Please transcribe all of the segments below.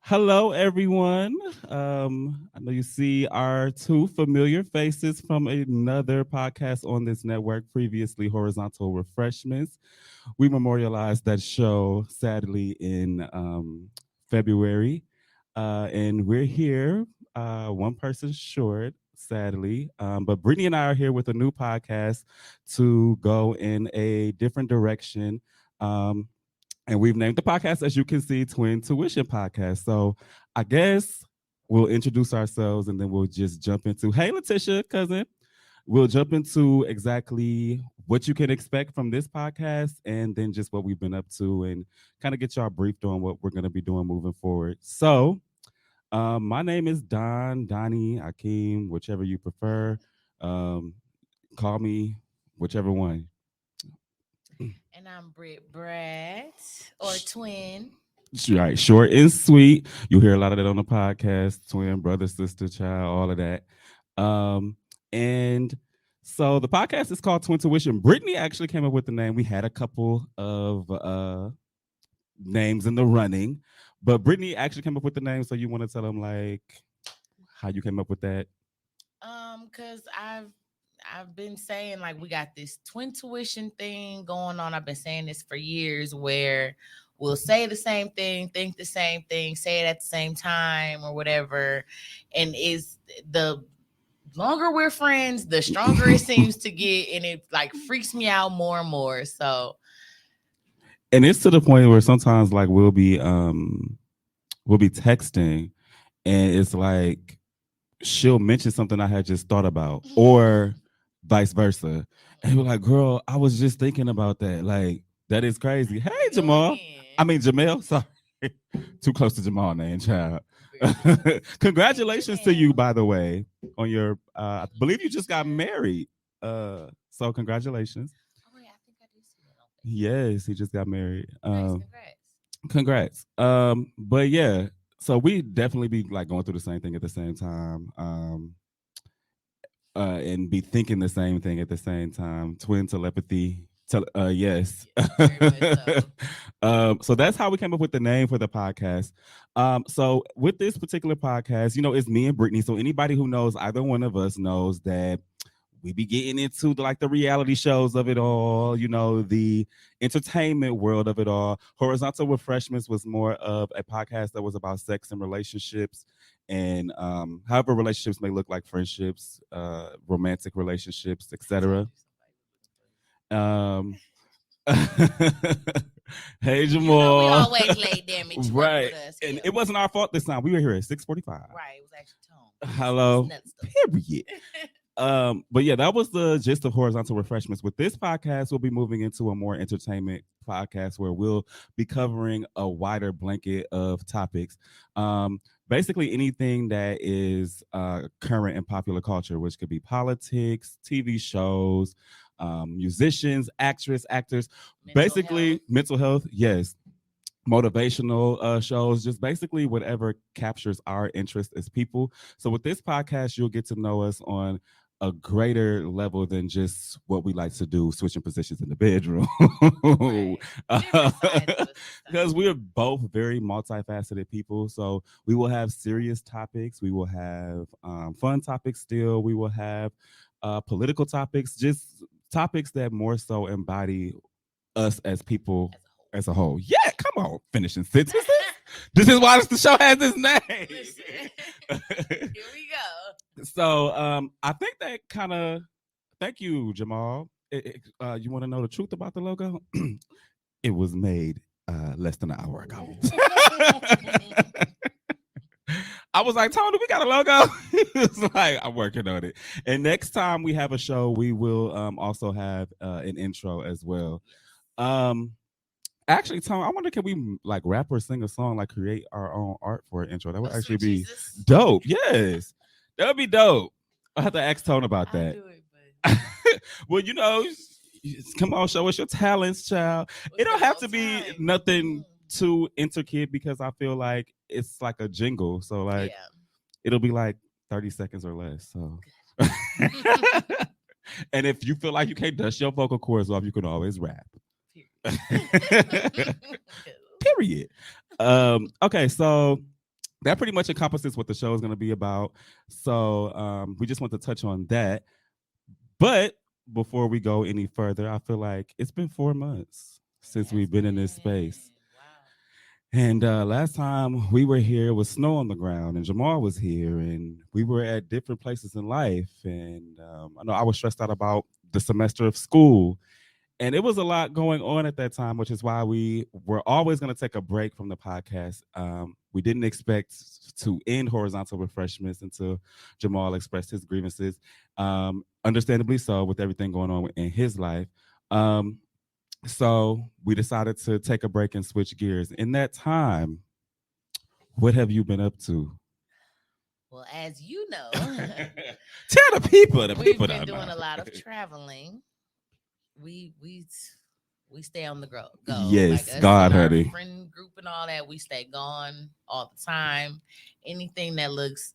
Hello, everyone. I know you see our two familiar faces from another podcast on this network, previously Horizontal Refreshments. We memorialized that show, sadly, in February. And we're here, one person short, sadly. But Brittany and I are here with a new podcast to go in a different direction. Um, and we've named the podcast, as you can see, Twin Tuition Podcast. So I guess we'll introduce ourselves and then we'll just jump into, hey, Letitia, cousin. We'll jump into exactly what you can expect from this podcast and then just what we've been up to and kind of get y'all briefed on what we're going to be doing moving forward. So, my name is Don, Donnie, Akeem, whichever you prefer. Um, Call me whichever one. And I'm Britt Brat or twin. Right, short and sweet. You hear a lot of that on the podcast, twin, brother, sister, child, all of that. And so the podcast is called Twin Tuition. Brittany actually came up with the name. We had a couple of names in the running, but Brittany actually came up with the name. So you want to tell them like how you came up with that? Cause I've been saying like we got this twin tuition thing going on. I've been saying this for years where we'll say the same thing, think the same thing, say it at the same time or whatever. And is the longer we're friends, the stronger it seems to get, and it like freaks me out more and more. So And it's to the point where sometimes like we'll be texting and it's like she'll mention something I had just thought about, or vice versa. And we're like, girl, I was just thinking about that. Like, that is crazy. Hey, here we go Jamal. I again. mean, Jamel. Sorry. Too close to Jamal name, child. Congratulations to you, Jamel. by the way, on your, I Thank believe you you, just got sir. married. So congratulations. Oh wait, I think I do see that on Facebook. Yes, he just got married. Nice, congrats. Congrats. But yeah, so we definitely be like going through the same thing at the same time. And be thinking the same thing at the same time. Twin telepathy. Yes. Yes, very much so. So that's how we came up with the name for the podcast. So with this particular podcast, it's me and Brittany. So anybody who knows either one of us knows that we be getting into like the reality shows of it all, the entertainment world of it all. Horizontal Refreshments was more of a podcast that was about sex and relationships, and however relationships may look like friendships, romantic relationships, I told etc. you somebody was looking for you. Um, hey You know we Jamal, always lay damage. Work right? with us And here. it wasn't our fault this time. We were here at 6:45. Right. It was actually Tone. It's Hello, nuts stuff. period. But yeah, that was the gist of Horizontal Refreshments. With this podcast, we'll be moving into a more entertainment podcast where we'll be covering a wider blanket of topics. Basically anything that is current in popular culture, which could be politics, TV shows, musicians, actors, Mental health. basically mental health. Yes, motivational shows, just basically whatever captures our interest as people. So with this podcast, you'll get to know us on a greater level than just what we like to do, switching positions in the bedroom. Right. Different sides of us this Because time. we are both very multifaceted people. So we will have serious topics, we will have fun topics still, we will have political topics, just topics that more so embody us as people As a whole. as a whole. Yeah, come on, finishing sentences. This is why the show has this Listen. name. Here we go. So I think that kind of. Thank you, Jamal. You want to know the truth about the logo? It was made less than an hour ago. I was like, Tony, we got a logo. It's like, I'm working on it. And next time we have a show, we will also have an intro as well. Yes. Um, Actually, Tom, I wonder can we like rap or sing a song, like create our own art for an intro? That Oh, would actually sweet be Jesus. dope. Yes, that would be dope. I have to ask Tone about I'll that. do it, but Well, come on, show us your talents, child. we It don't got have no to be time. nothing too intricate because I feel like it's like a jingle. So like Yeah. it'll be like 30 seconds or less. So and if you feel like you can't dust your vocal cords off, you can always rap. Period. Period. Okay, so that pretty much encompasses what the show is going to be about. So we just want to touch on that. But before we go any further, I feel like it's been 4 months since we've been in this space. Wow. And last time we were here, it was snow on the ground, and Jamal was here, and we were at different places in life. And I know I was stressed out about the semester of school, and it was a lot going on at that time, which is why we were always going to take a break from the podcast. We didn't expect to end horizontal refreshments until Jamal expressed his grievances, understandably so, with everything going on in his life. So we decided to take a break and switch gears. In that time, what have you been up to? Well, as you know, Tell the people. The we've people been don't doing know. a lot of traveling. We stay on the go. Yes, us God, and our honey. friend group and all that. We stay gone all the time. Anything that looks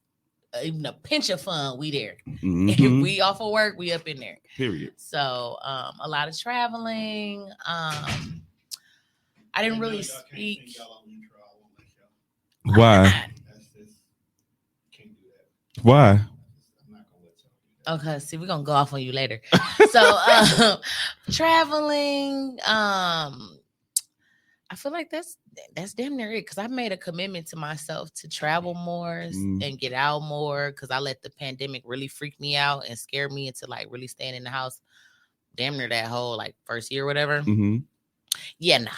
even a pinch of fun, we there. If Mhm. we off of work, we up in there. Period. So a lot of traveling. I didn't really speak. Why? Why? Okay, see, we're gonna go off on you later. So traveling, I feel like that's damn near it because I made a commitment to myself to travel more and get out more because I let the pandemic really freak me out and scare me into like really staying in the house damn near that whole like first year or whatever. Mm-hmm. Yeah, nah.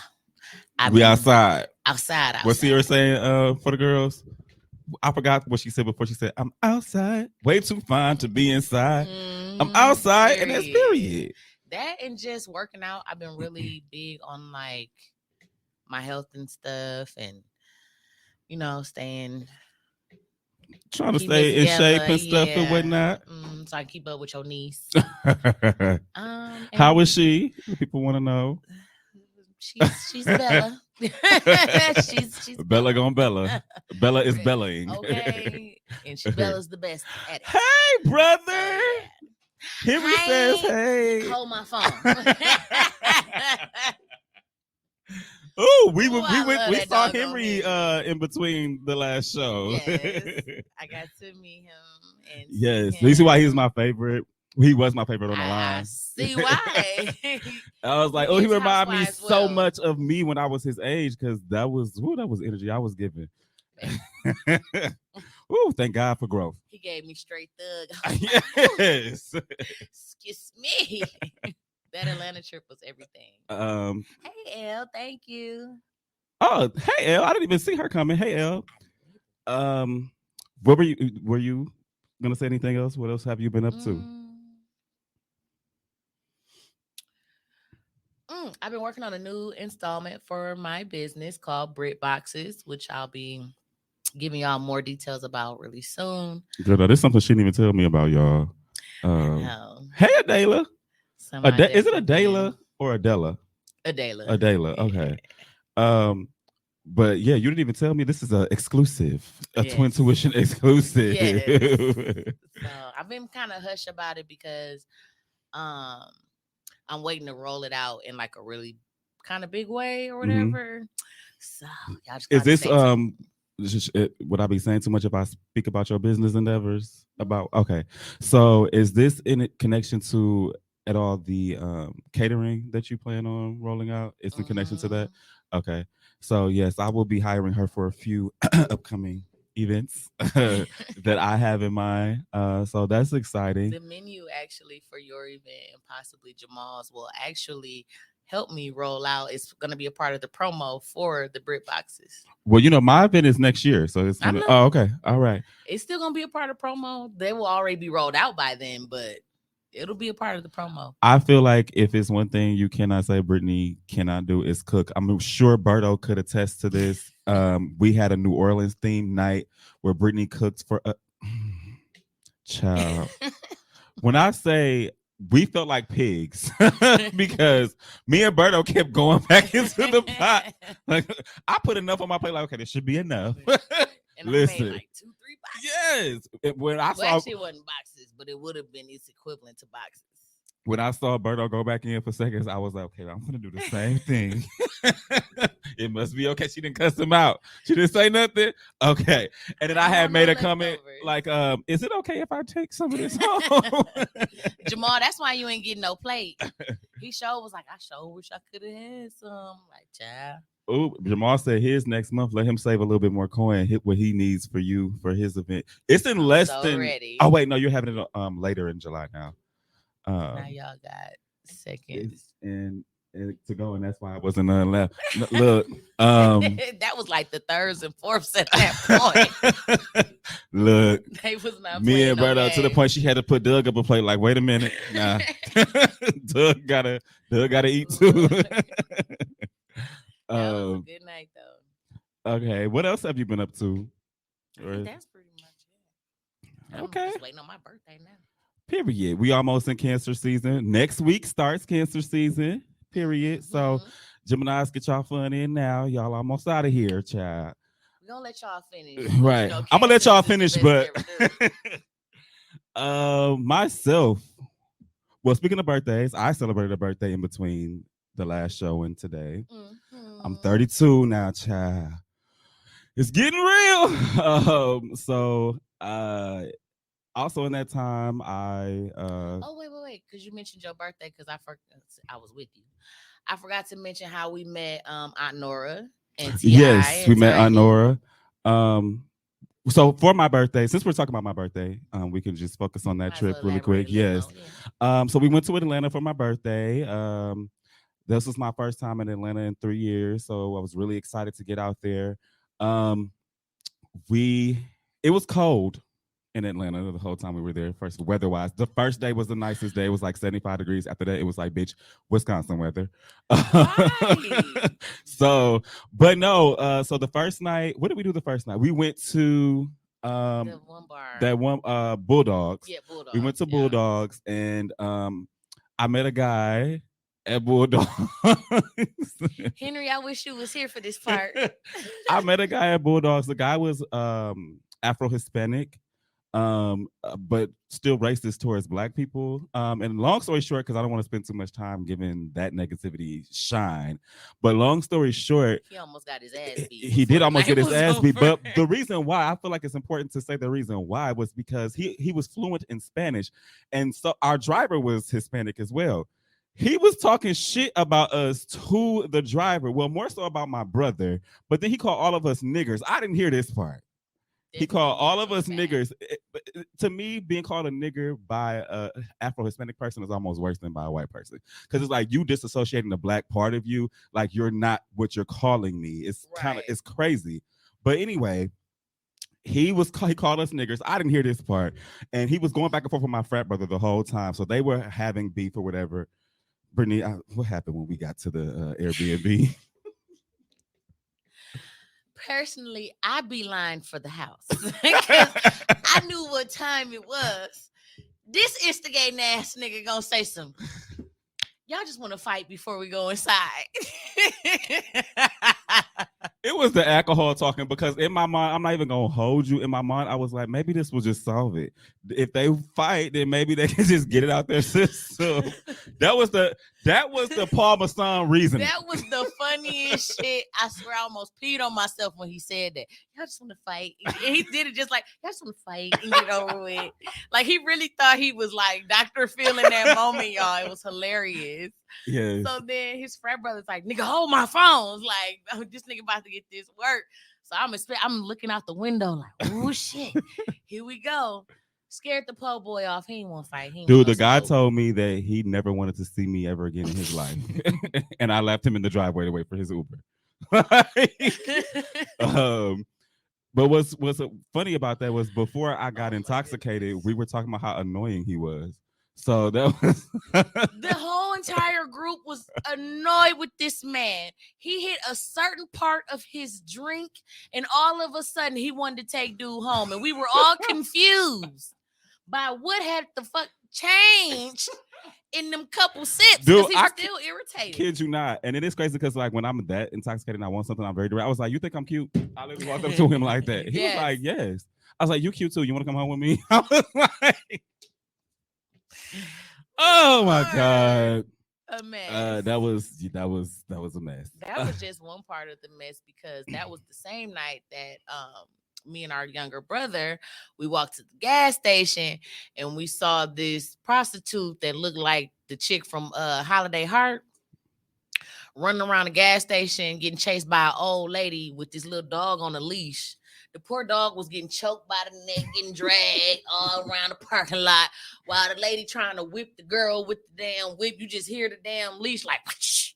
We outside. Outside. What's Sierra saying for the girls? I forgot what she said before. She said, I'm outside. Way too fine to be inside. I'm outside, and that's period. That and just working out. I've been really big on like my health and stuff, and trying to stay in shape and stuff and whatnot. So I keep up with your niece. How is she? People want to know. She's Bella. she's Bella gone Bella. Bella is belling. Okay, and Bella's the best at it. Hey, brother. Henry says, "Hey, hold my phone." Oh, we saw Henry in between the last show. Yes, I got to meet him. And yes, you see why he's my favorite. He was my favorite on the line. I see why. I was like, he reminded me so much of me when I was his age because that was energy I was giving. Ooh, thank God for growth. He gave me straight thug. Yes. Excuse me. That Atlanta trip was everything. Hey Elle, thank you. Oh, hey Elle, I didn't even see her coming. Hey Elle. What were you gonna say anything else? What else have you been up to? I've been working on a new installment for my business called Brit Boxes, which I'll be giving y'all more details about really soon. Girl, there's something she didn't even tell me about, y'all. Hey, Adela. Is it Adela or Adela? Adela. Okay. But yeah, you didn't even tell me this is a exclusive, Twin Tuition exclusive. Yes. So I've been kind of hush about it because I'm waiting to roll it out in like a really kind of big way or whatever. So y'all just is this would I be saying too much if I speak about your business endeavors? Okay. So is this in connection to at all the catering that you plan on rolling out? It's in connection to that? Okay. So yes, I will be hiring her for a few upcoming events that I have in mind. So that's exciting. The menu actually for your event and possibly Jamal's will actually help me roll out. It's going to be a part of the promo for the Brit Boxes. Well, my event is next year, so it's gonna. Oh, okay, all right. It's still going to be a part of promo. They will already be rolled out by then, but it'll be a part of the promo. I feel like if it's one thing you cannot say Brittany cannot do is cook. I'm sure Berto could attest to this. We had a New Orleans themed night where Brittany cooked for a child. When I say we felt like pigs because me and Berto kept going back into the pot. Like I put enough on my plate. Like, okay, this should be enough. And listen, I made like 2-3 boxes. Yes. When I saw, actually, it wasn't boxes, but it would have been its equivalent to boxes. when I saw Berto go back in for seconds, I was like, okay, I'm gonna do the same thing. It must be okay. She didn't cuss him out. She didn't say nothing. Okay. And then I had made a comment like, is it okay if I take some of this home? Jamal, that's why you ain't getting no plate. He sure was like, I sure wish I could have had some. Like, child. Oh, Jamal said his next month. Let him save a little bit more coin. Hit what he needs for you for his event. It's in less than. Ready. Oh wait, no, you're having it later in July now. Now y'all got seconds and to go, and that's why I wasn't none left. Look, that was like the thirds and fourths at that point. Look, they was not. Me and Berto to the point she had to put Doug up a plate. Like, wait a minute, nah, Doug gotta eat too. That was a good night though. Okay, what else have you been up to? That's pretty much it. Okay, I'm just waiting on my birthday now. Period. We almost in Cancer season. Next week starts Cancer season. Period. Mm-hmm. So, Geminis, get y'all fun in now. Y'all almost out of here, child. We're gonna let y'all finish. Right. You know, I'm gonna let y'all finish, but myself. Well, speaking of birthdays, I celebrated a birthday in between the last show and today. Mm-hmm. I'm 32 now, child. It's getting real. Also in that time, I oh wait, because you mentioned your birthday, because I was with you. I forgot to mention how we met Aunt Nora and T.I. Yes, we met Aunt Nora. So for my birthday, since we're talking about my birthday, we can just focus on that trip really quick. Yes. So we went to Atlanta for my birthday. This was my first time in Atlanta in 3 years, so I was really excited to get out there. It was cold in Atlanta the whole time we were there. First, weather-wise, the first day was the nicest day. It was like 75 degrees. After that, it was like, bitch, Wisconsin weather. Right. So the first night, what did we do the first night? We went to the one bar. That one Bulldogs. Yeah, Bulldogs. We went to Bulldogs, and I met a guy at Bulldogs. Henry, I wish you was here for this part. I met a guy at Bulldogs. The guy was Afro-Hispanic. But still racist towards Black people. And long story short, because I don't want to spend too much time giving that negativity shine, but long story short, he almost got his ass beat. He did almost get his ass beat. But the reason why I feel like it's important to say the reason why was because he was fluent in Spanish, and so our driver was Hispanic as well. He was talking shit about us to the driver. Well, more so about my brother, but then he called all of us niggers. I didn't hear this part. He called all of us niggers. To me, being called a nigger by an Afro-Hispanic person is almost worse than by a white person. Because it's like you disassociating the Black part of you, like you're not what you're calling me. It's it's crazy. But anyway, he called us niggers. I didn't hear this part. And he was going back and forth with my frat brother the whole time. So they were having beef or whatever. Brittany, what happened when we got to the Airbnb? Personally, I beeline for the house because I knew what time it was. This instigating ass nigga gonna say some, y'all just want to fight before we go inside. It was the alcohol talking, because in my mind, I'm not even gonna hold you. In my mind, I was like, maybe this will just solve it. If they fight, then maybe they can just get it out their system. That was the Paul Masson reasoning. That was the funniest shit. I swear I almost peed on myself when he said that. Y'all just want to fight. And he did it just like, y'all just want to fight and get over with. Like, he really thought he was like Dr. Phil in that moment, y'all. It was hilarious. Yes. So then his frat brother's like, nigga, hold my phone. Like, oh, this nigga about to get this work. So I'm looking out the window like, oh shit, here we go. Scared the po' boy off. He ain't want to fight. Dude, the guy told me that he never wanted to see me ever again in his life. And I left him in the driveway to wait for his Uber. But what's funny about that was before I got intoxicated, we were talking about how annoying he was. So that was the whole entire group was annoyed with this man. He hit a certain part of his drink, and all of a sudden he wanted to take dude home, and we were all confused by what had the fuck changed in them couple sips, because he was still irritated. Kid you not. And it is crazy because like when I'm that intoxicated and I want something, I'm very direct. I was like, you think I'm cute? I literally walked up to him like that. He was like, yes. I was like, you cute too. You want to come home with me? I was like, Oh my God. A mess. That was a mess. That was just one part of the mess because that was the same night that me and our younger brother, we walked to the gas station and we saw this prostitute that looked like the chick from Holiday Heart running around the gas station getting chased by an old lady with this little dog on a leash. The poor dog was getting choked by the neck, getting dragged all around the parking lot while the lady trying to whip the girl with the damn whip. You just hear the damn leash like whoosh,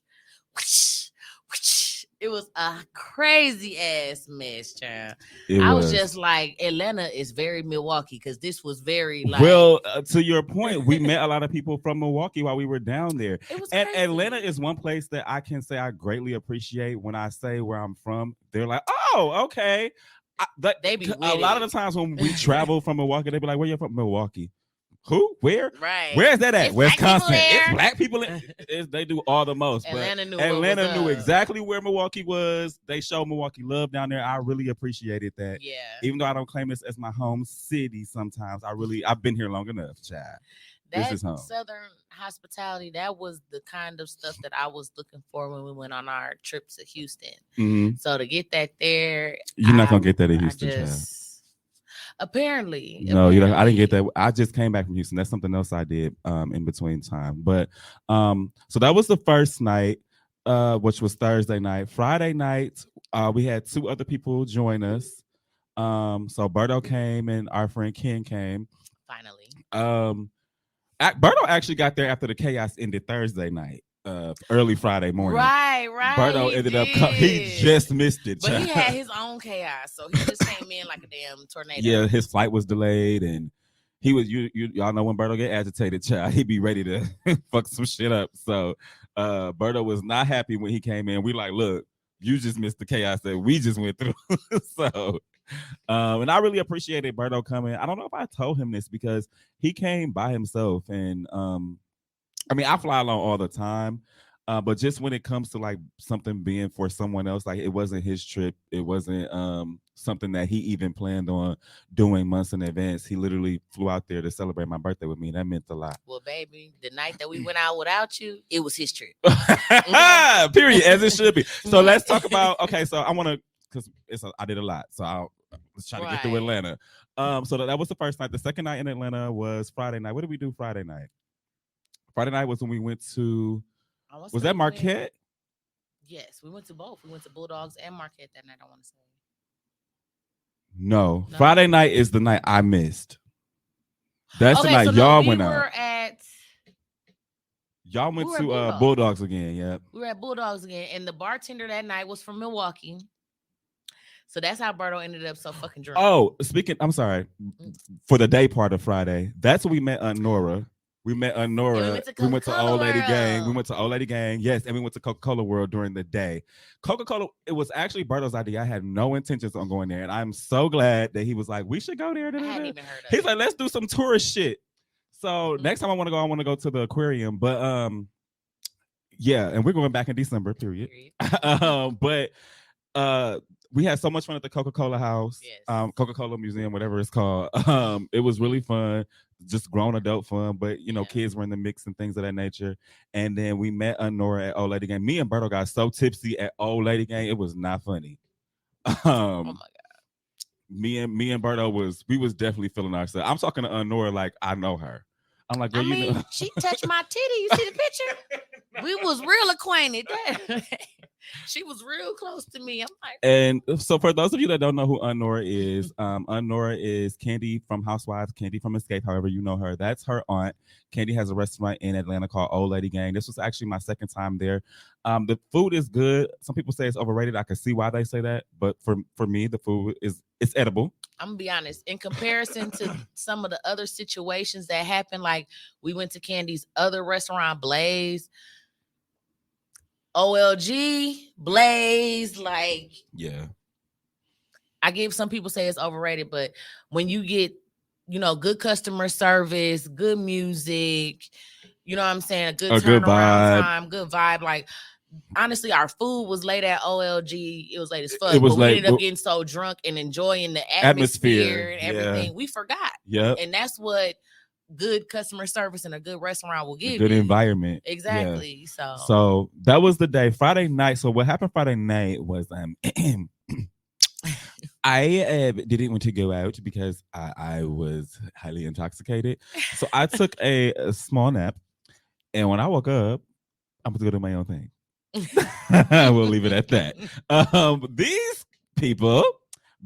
whoosh, whoosh. It was a crazy ass mess, child. I was just like, Atlanta is very Milwaukee because this was very like. Well, to your point, we met a lot of people from Milwaukee while we were down there. It was and crazy. Atlanta is one place that I can say I greatly appreciate. When I say where I'm from, they're like, oh, okay. They be a lot of the times when we travel from Milwaukee, they be like, where you from? Milwaukee. Who? Where? Right. Where's that at? It's Wisconsin. It's black people. They do all the most. Atlanta knew exactly where Milwaukee was. They showed Milwaukee love down there. I really appreciated that. Yeah. Even though I don't claim this as my home city, sometimes I've been here long enough, child. That this is home. Southern hospitality, that was the kind of stuff that I was looking for when we went on our trip to Houston. Mm-hmm. So to get that there, you're not gonna get that in Houston, child. Apparently. No, you know, I didn't get that. I just came back from Houston. That's something else I did in between time. But so that was the first night, which was Thursday night. Friday night, we had 2 other people join us. So Berto came and our friend Ken came. Finally. Berto actually got there after the chaos ended Thursday night. Early Friday morning. Right. Berto ended up he just missed it. But he had his own chaos, so he just came in like a damn tornado. Yeah, his flight was delayed, and he was y'all know when Berto get agitated, child, he'd be ready to fuck some shit up. So Berto was not happy when he came in. We like, look, you just missed the chaos that we just went through. So and I really appreciated Berto coming. I don't know if I told him this because he came by himself, and I mean, I fly alone all the time, but just when it comes to like something being for someone else, like it wasn't his trip. It wasn't something that he even planned on doing months in advance. He literally flew out there to celebrate my birthday with me. And that meant a lot. Well, baby, the night that we went out without you, it was his trip. Period, as it should be. So let's talk about, okay, so I want to, because I did a lot. So let's try to get through Atlanta. So that was the first night. The second night in Atlanta was Friday night. What did we do Friday night? Friday night was when we went to, was that Marquette? Yes, we went to both. We went to Bulldogs and Marquette that night, I want to say. No, Friday night is the night I missed. That's the night y'all went out. Y'all went to Bulldogs again, yeah. We were at Bulldogs again, and the bartender that night was from Milwaukee. So that's how Berto ended up so fucking drunk. Oh, I'm sorry. For the day part of Friday, that's when we met Aunt Nora. We met Nora. We went to Old Lady Gang. We went to Old Lady Gang. Yes, and we went to Coca-Cola World during the day. Coca-Cola, it was actually Berto's idea. I had no intentions on going there, and I'm so glad that he was like, we should go there. I hadn't even heard of He's like, let's do some tourist shit. So next time I want to go to the aquarium. But yeah, and we're going back in December, period. But we had so much fun at the Coca-Cola house, yes. Coca-Cola Museum, whatever it's called. It was really fun. Just grown adult fun, but you know, kids were in the mix and things of that nature. And then we met Nora at Old Lady Gang. Me and Berto got so tipsy at Old Lady Gang, it was not funny. Oh my god. Me and Berto was definitely feeling ourselves. I'm talking to Nora like I know her. I'm like, girl, you know. She touched my titty. You see the picture? We was real acquainted. She was real close to me. I'm like, and so for those of you that don't know who Aunt Nora is Candy from Housewives, Candy from Escape, however you know her. That's her aunt. Candy has a restaurant in Atlanta called Old Lady Gang. This was actually my second time there. The food is good. Some people say it's overrated. I can see why they say that, but for me, the food it's edible. I'm gonna be honest. In comparison to some of the other situations that happened, like we went to Candy's other restaurant, Blaze. OLG, Blaze, like, yeah. I give some people say it's overrated, but when you get, you know, good customer service, good music, you know what I'm saying, a good turnaround time, good vibe. Like, honestly, our food was late at OLG. It was late as fuck. We ended up getting so drunk and enjoying the atmosphere and everything. We forgot. Yeah. And that's what good customer service and a good restaurant will give Good you. environment. Yeah. Exactly. So that was the day, Friday night. So what happened Friday night was I didn't want to go out because I was highly intoxicated. So I took a small nap, and when I woke up, I'm going to go do my own thing. We'll leave it at that. These people,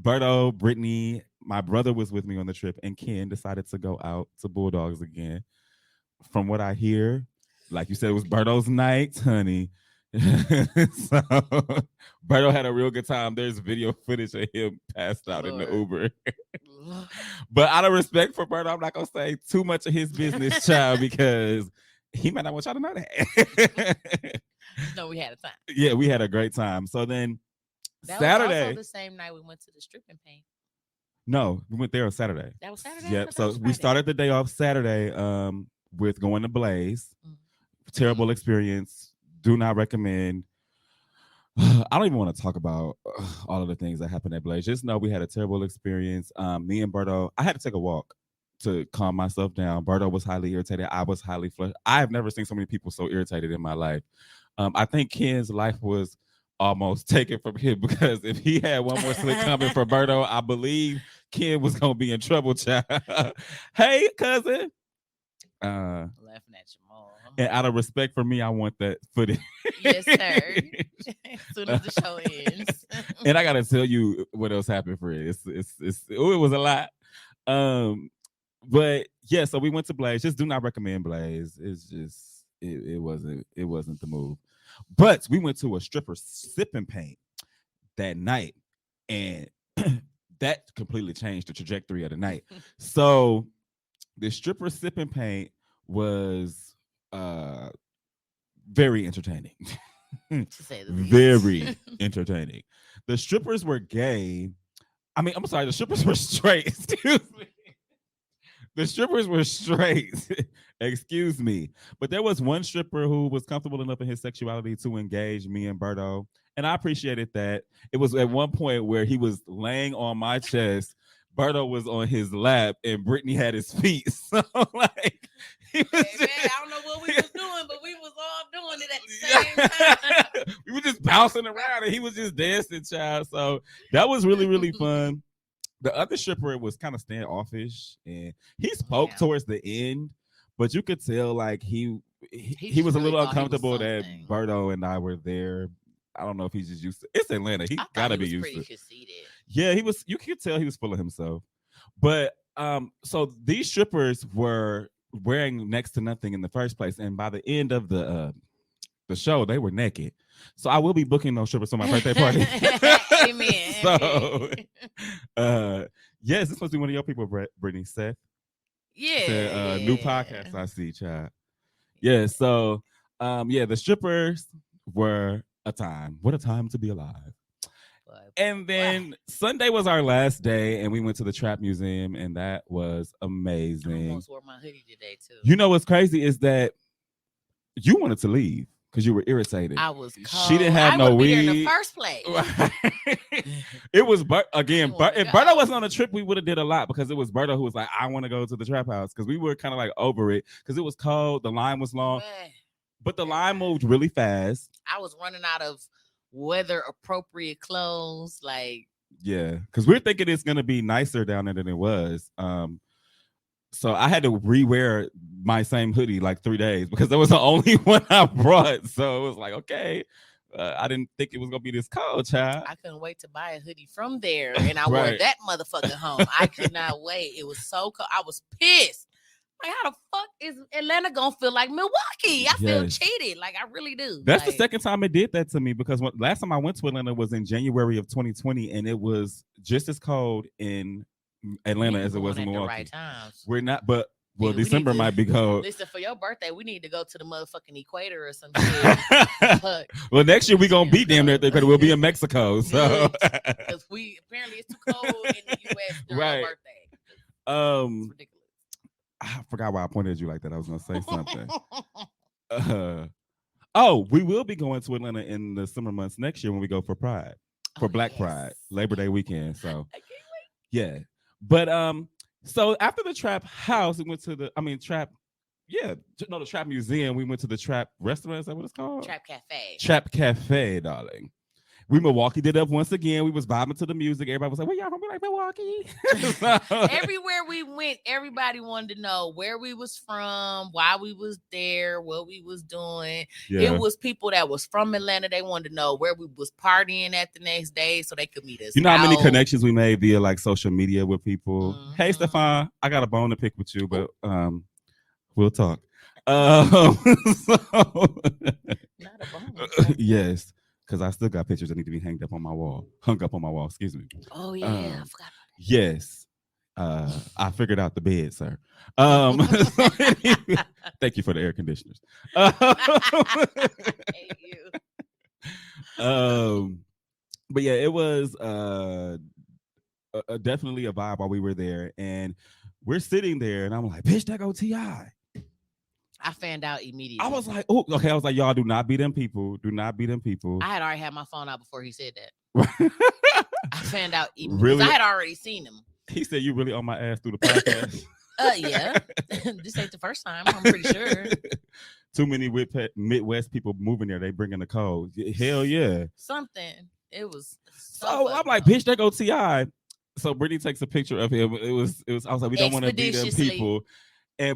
Berto, Brittany, my brother was with me on the trip, and Ken decided to go out to Bulldogs again. From what I hear, like you said, it was Berto's night, honey. So Berto had a real good time. There's video footage of him passed out in the Uber. But out of respect for Berto, I'm not gonna say too much of his business, child, because he might not want y'all to know that. No, we had a time. Yeah, we had a great time. So then That Saturday. was also the same night we went to the stripping paint. No, we went there on Saturday. That was Saturday. Yep. So we started the day off Saturday with going to Blaze. Terrible experience. Do not recommend. I don't even want to talk about all of the things that happened at Blaze. Just know we had a terrible experience. Me and Berto, I had to take a walk to calm myself down. Berto was highly irritated. I was highly flushed. I have never seen so many people so irritated in my life. I think Ken's life was almost taken from him because if he had one more slip coming for Berto, I believe Ken was gonna be in trouble, child. Hey, cousin. Laughing at your mom. And out of respect for me, I want that footage. Yes, sir. As soon as the show ends. And I gotta tell you what else happened for it. It was a lot. But yeah, so we went to Blaze. Just do not recommend Blaze. It's just it wasn't the move. But we went to a stripper sipping paint that night, and that completely changed the trajectory of the night. So the stripper sipping paint was very entertaining. To say the least. Very entertaining. The strippers were gay. I mean, I'm sorry, the strippers were straight. Excuse me. The strippers were straight. Excuse me. But there was one stripper who was comfortable enough in his sexuality to engage me and Berto. And I appreciated that. It was at one point where he was laying on my chest. Berto was on his lap and Brittany had his feet. So like he was Hey, man, I don't know what we was doing, but we was all doing it at the same time. We were just bouncing around and he was just dancing, child. So that was really, really fun. The other stripper was kind of standoffish and he spoke towards the end, but you could tell like he was a little uncomfortable that Berto and I were there. I don't know if he's just used to it's Atlanta. He gotta be used to conceited. Yeah, he was. You could tell he was full of himself. But so these strippers were wearing next to nothing in the first place, and by the end of the show, they were naked. So I will be booking those strippers for my birthday party. Amen. So, yes, this must be one of your people, Brittany. Seth. Yeah. Said, new podcast I see, child. Yeah. So, the strippers were a time. What a time to be alive. And then Sunday was our last day, and we went to the Trap Museum, and that was amazing. I almost wore my hoodie today too. You know what's crazy is that you wanted to leave because you were irritated. I was cold. She didn't have no weed in the first place. It was again. If Berto wasn't on the trip, we would have did a lot because it was Berto who was like, "I want to go to the Trap House," because we were kind of like over it because it was cold. The line was long, but the line moved really fast. I was running out of weather appropriate clothes, like because we're thinking it's gonna be nicer down there than it was. So I had to rewear my same hoodie like 3 days because that was the only one I brought. So it was like, okay, I didn't think it was gonna be this cold, child. I couldn't wait to buy a hoodie from there, and I wore that motherfucker home. I could not wait. It was so cold. I was pissed. Like, how the fuck is Atlanta gonna feel like Milwaukee? I feel cheated. Like, I really do. That's the second time it did that to me because last time I went to Atlanta was in January of 2020, and it was just as cold in Atlanta as it was in Milwaukee. Right times. We're not, but December might be cold. Listen, for your birthday, we need to go to the motherfucking equator or some shit. Well, next year we gonna be damn near there because we'll be in Mexico. So because apparently it's too cold in the U.S. during our birthday. It's ridiculous. I forgot why I pointed at you like that. I was gonna say something. We will be going to Atlanta in the summer months next year when we go for Pride, for Black Pride, Labor Day weekend. So I can't wait. Yeah, but So after the trap house, we went to trap. Yeah, no, the trap museum. We went to the trap restaurant. Is that what it's called? Trap Cafe. Trap Cafe, darling. We Milwaukee did up once again. We was vibing to the music. Everybody was like, "Where y'all from?" We like Milwaukee. Everywhere we went, everybody wanted to know where we was from, why we was there, what we was doing. Yeah. It was people that was from Atlanta. They wanted to know where we was partying at the next day so they could meet us. You know how many out. connections we made via like social media with people. Hey, Mhm. Stefan, I got a bone to pick with you, but we'll talk. So- Not a bone. yes, because I still got pictures that need to be hung up on my wall. Excuse me. Oh yeah, I forgot. Yes. I figured out the bed, sir. Thank you for the air conditioners. I hate you. But yeah, it was definitely a vibe while we were there, and we're sitting there, and I'm like, "Bitch, that go T.I." I found out immediately. I was like, "Oh, okay." I was like, "Y'all do not be them people. Do not be them people." I had already had my phone out before he said that. I found out immediately. Really? I had already seen him. He said, "You really on my ass through the podcast." Yeah. This ain't the first time. I'm pretty sure. Too many Midwest people moving there. They bringing the code. Hell yeah. Something. It was. So I'm like, "Bitch, that go T.I." So Brittany takes a picture of him. It was. I was like, "We don't want to be them people."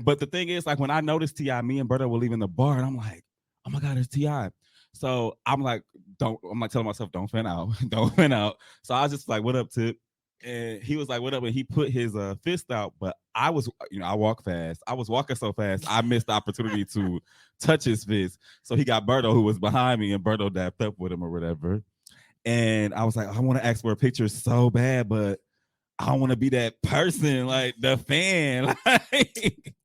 But the thing is, like, when I noticed T.I., me and Berta were leaving the bar, and I'm like, "Oh my God, it's T.I." So I'm like, I'm like telling myself, don't fan out. Don't fan out. So I was just like, "What up, Tip?" And he was like, "What up?" And he put his fist out, but I was, I walk fast. I was walking so fast, I missed the opportunity to touch his fist. So he got Berto, who was behind me, and Berto dapped up with him or whatever. And I was like, I want to ask for a picture so bad, but I don't want to be that person, like the fan.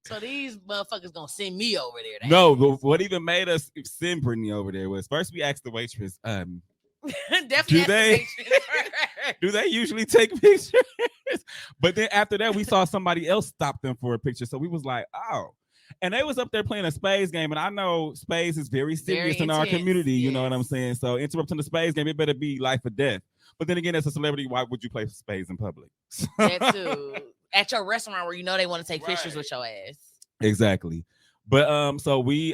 So these motherfuckers gonna send me over there. No, but what even made us send Brittany over there was first we asked the waitress, Definitely. do they usually take pictures? But then after that, we saw somebody else stop them for a picture. So we was like, oh. And they was up there playing a spades game. And I know spades is very serious in our community. Yes. You know what I'm saying? So interrupting the spades game, it better be life or death. But then again, as a celebrity, why would you play spades in public? That too. At your restaurant where you know they want to take pictures with your ass. Exactly. But so we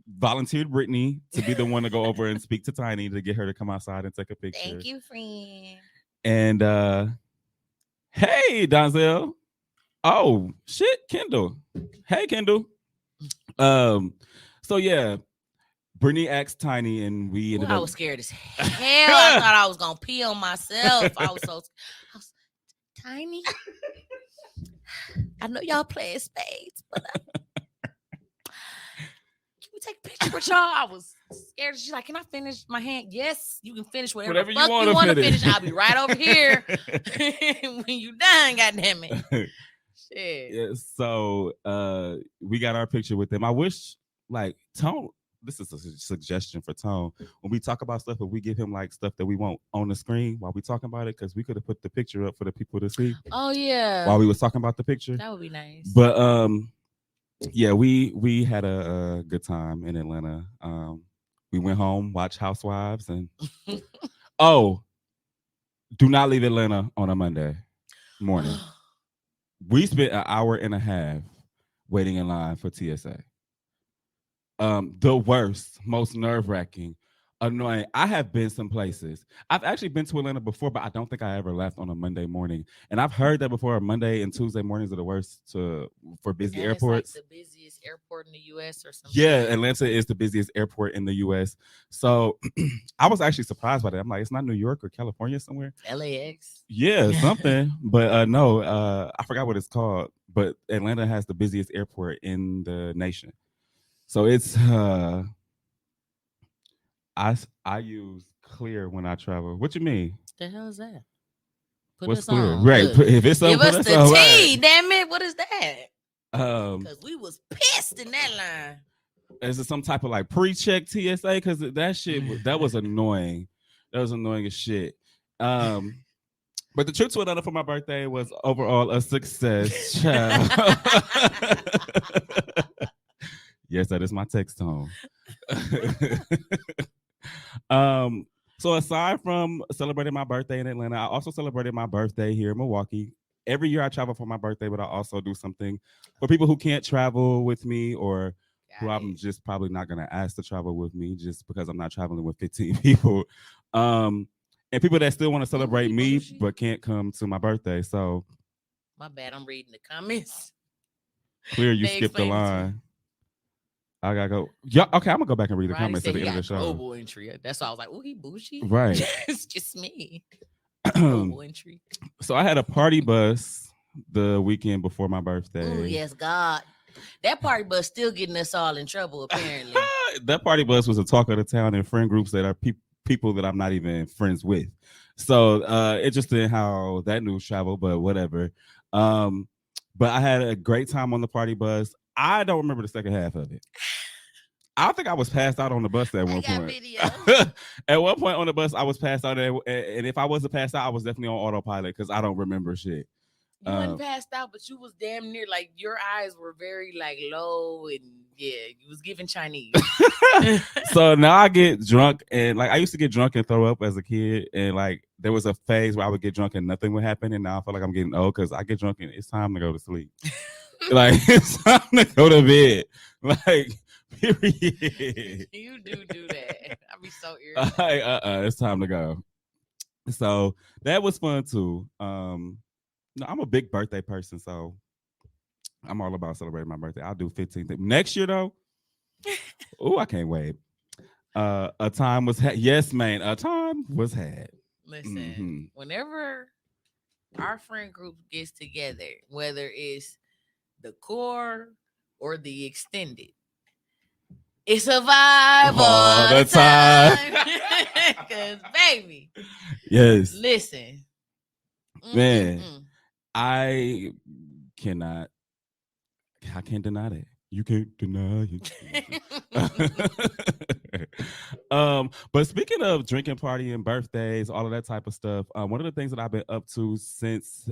volunteered Brittany to be the one to go over and speak to Tiny to get her to come outside and take a picture. Thank you, friend. And hey, Donzel. Oh shit, Kendall. Hey, Kendall. So yeah, Brittany asked Tiny, and we ended up. I was scared as hell. I thought I was gonna pee on myself. I was Tiny. I know y'all playing spades, but can we take a picture with y'all? I was scared. She's like, "Can I finish my hand?" Yes, you can finish whatever you want to finish. I'll be right over here when you done. Goddamn it. Shit. Yeah, so we got our picture with them. I wish, like, Tone. This is a suggestion for Tone. When we talk about stuff, if we give him like stuff that we want on the screen while we talking about it, because we could have put the picture up for the people to see. Oh yeah. While we was talking about the picture, that would be nice. But yeah, we had a good time in Atlanta. We went home, watched Housewives, and do not leave Atlanta on a Monday morning. We spent an hour and a half waiting in line for TSA. The worst, most nerve-wracking, annoying. I have been some places. I've actually been to Atlanta before, but I don't think I ever left on a Monday morning. And I've heard that before. Monday and Tuesday mornings are the worst for busy airports. It's like the busiest airport in the U.S. or something. Yeah, Atlanta is the busiest airport in the U.S. So I was actually surprised by that. I'm like, it's not New York or California somewhere. LAX. Yeah, something. But no, I forgot what it's called. But Atlanta has the busiest airport in the nation. So it's I use Clear when I travel. What you mean? The hell is that? What's Clear? Right. If it's give us the tea, right. Damn it. What is that? Because we was pissed in that line. Is it some type of like pre-check TSA? Because that shit that was annoying. That was annoying as shit. But the trip to Atlanta for my birthday was overall a success. Yes, that is my text tone. So aside from celebrating my birthday in Atlanta, I also celebrated my birthday here in Milwaukee every year I travel for my birthday, but I also do something for people who can't travel with me or who Got I'm it. just probably not gonna ask to travel with me just because I'm not traveling with 15 people. And people that still want to celebrate Bougie, me bougie. but can't come to my birthday. So My bad. I'm reading the comments. clear you They skipped the explained it to me. line. I gotta go. Yeah, okay, I'm gonna go back and read the Roddy comments said at the he end of got the show. global entry. That's why I was like, oh, he bougie. Right. It's just me. Global entry. So I had a party bus the weekend before my birthday. Oh, yes, God. That party bus still getting us all in trouble, apparently. That party bus was a talk of the town and friend groups that are people that I'm not even friends with. So interesting how that news traveled, but whatever. But I had a great time on the party bus. I don't remember the second half of it. I think I was passed out on the bus at one got point. video. At one point on the bus, I was passed out, and if I wasn't passed out, I was definitely on autopilot because I don't remember shit. You wasn't passed out, but you was damn near like your eyes were very like low and yeah, you was giving Chinese. So now I get drunk and like I used to get drunk and throw up as a kid, and like there was a phase where I would get drunk and nothing would happen, and now I feel like I'm getting old because I get drunk and it's time to go to sleep. Like it's time to go to bed. Like period. You do that. I'd be so irritated. Like, it's time to go. So that was fun too. No, I'm a big birthday person, so I'm all about celebrating my birthday. I'll do 15th. Next year though, oh, I can't wait. A time was had. Yes, man, a time was had. Listen, whenever our friend group gets together, whether it's the core or the extended, it's a vibe all the time. Cause baby, yes, listen, man, I can't deny that. You can't deny it. But speaking of drinking, partying, birthdays, all of that type of stuff, one of the things that I've been up to since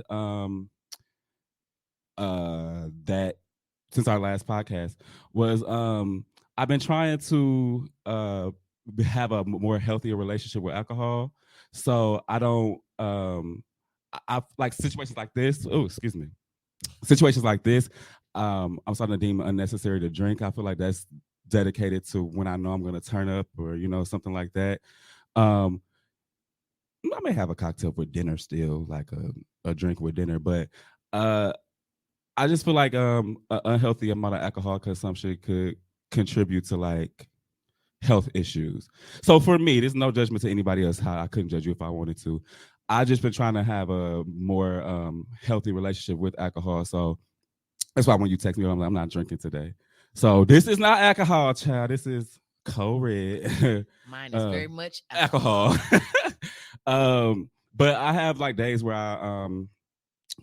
since our last podcast was I've been trying to have a more healthier relationship with alcohol. So I don't I like situations like this. Oh, excuse me. Situations like this, I'm starting to deem it unnecessary to drink. I feel like that's dedicated to when I know I'm going to turn up or, something like that. I may have a cocktail for dinner still, like a drink with dinner, but I just feel like an unhealthy amount of alcohol consumption could contribute to like health issues. So for me, there's no judgment to anybody else. How I couldn't judge you if I wanted to. I just been trying to have a more healthy relationship with alcohol. So that's why when you text me, I'm like, I'm not drinking today. So this is not alcohol, child. This is co-red. Mine is very much alcohol. But I have like days where I'm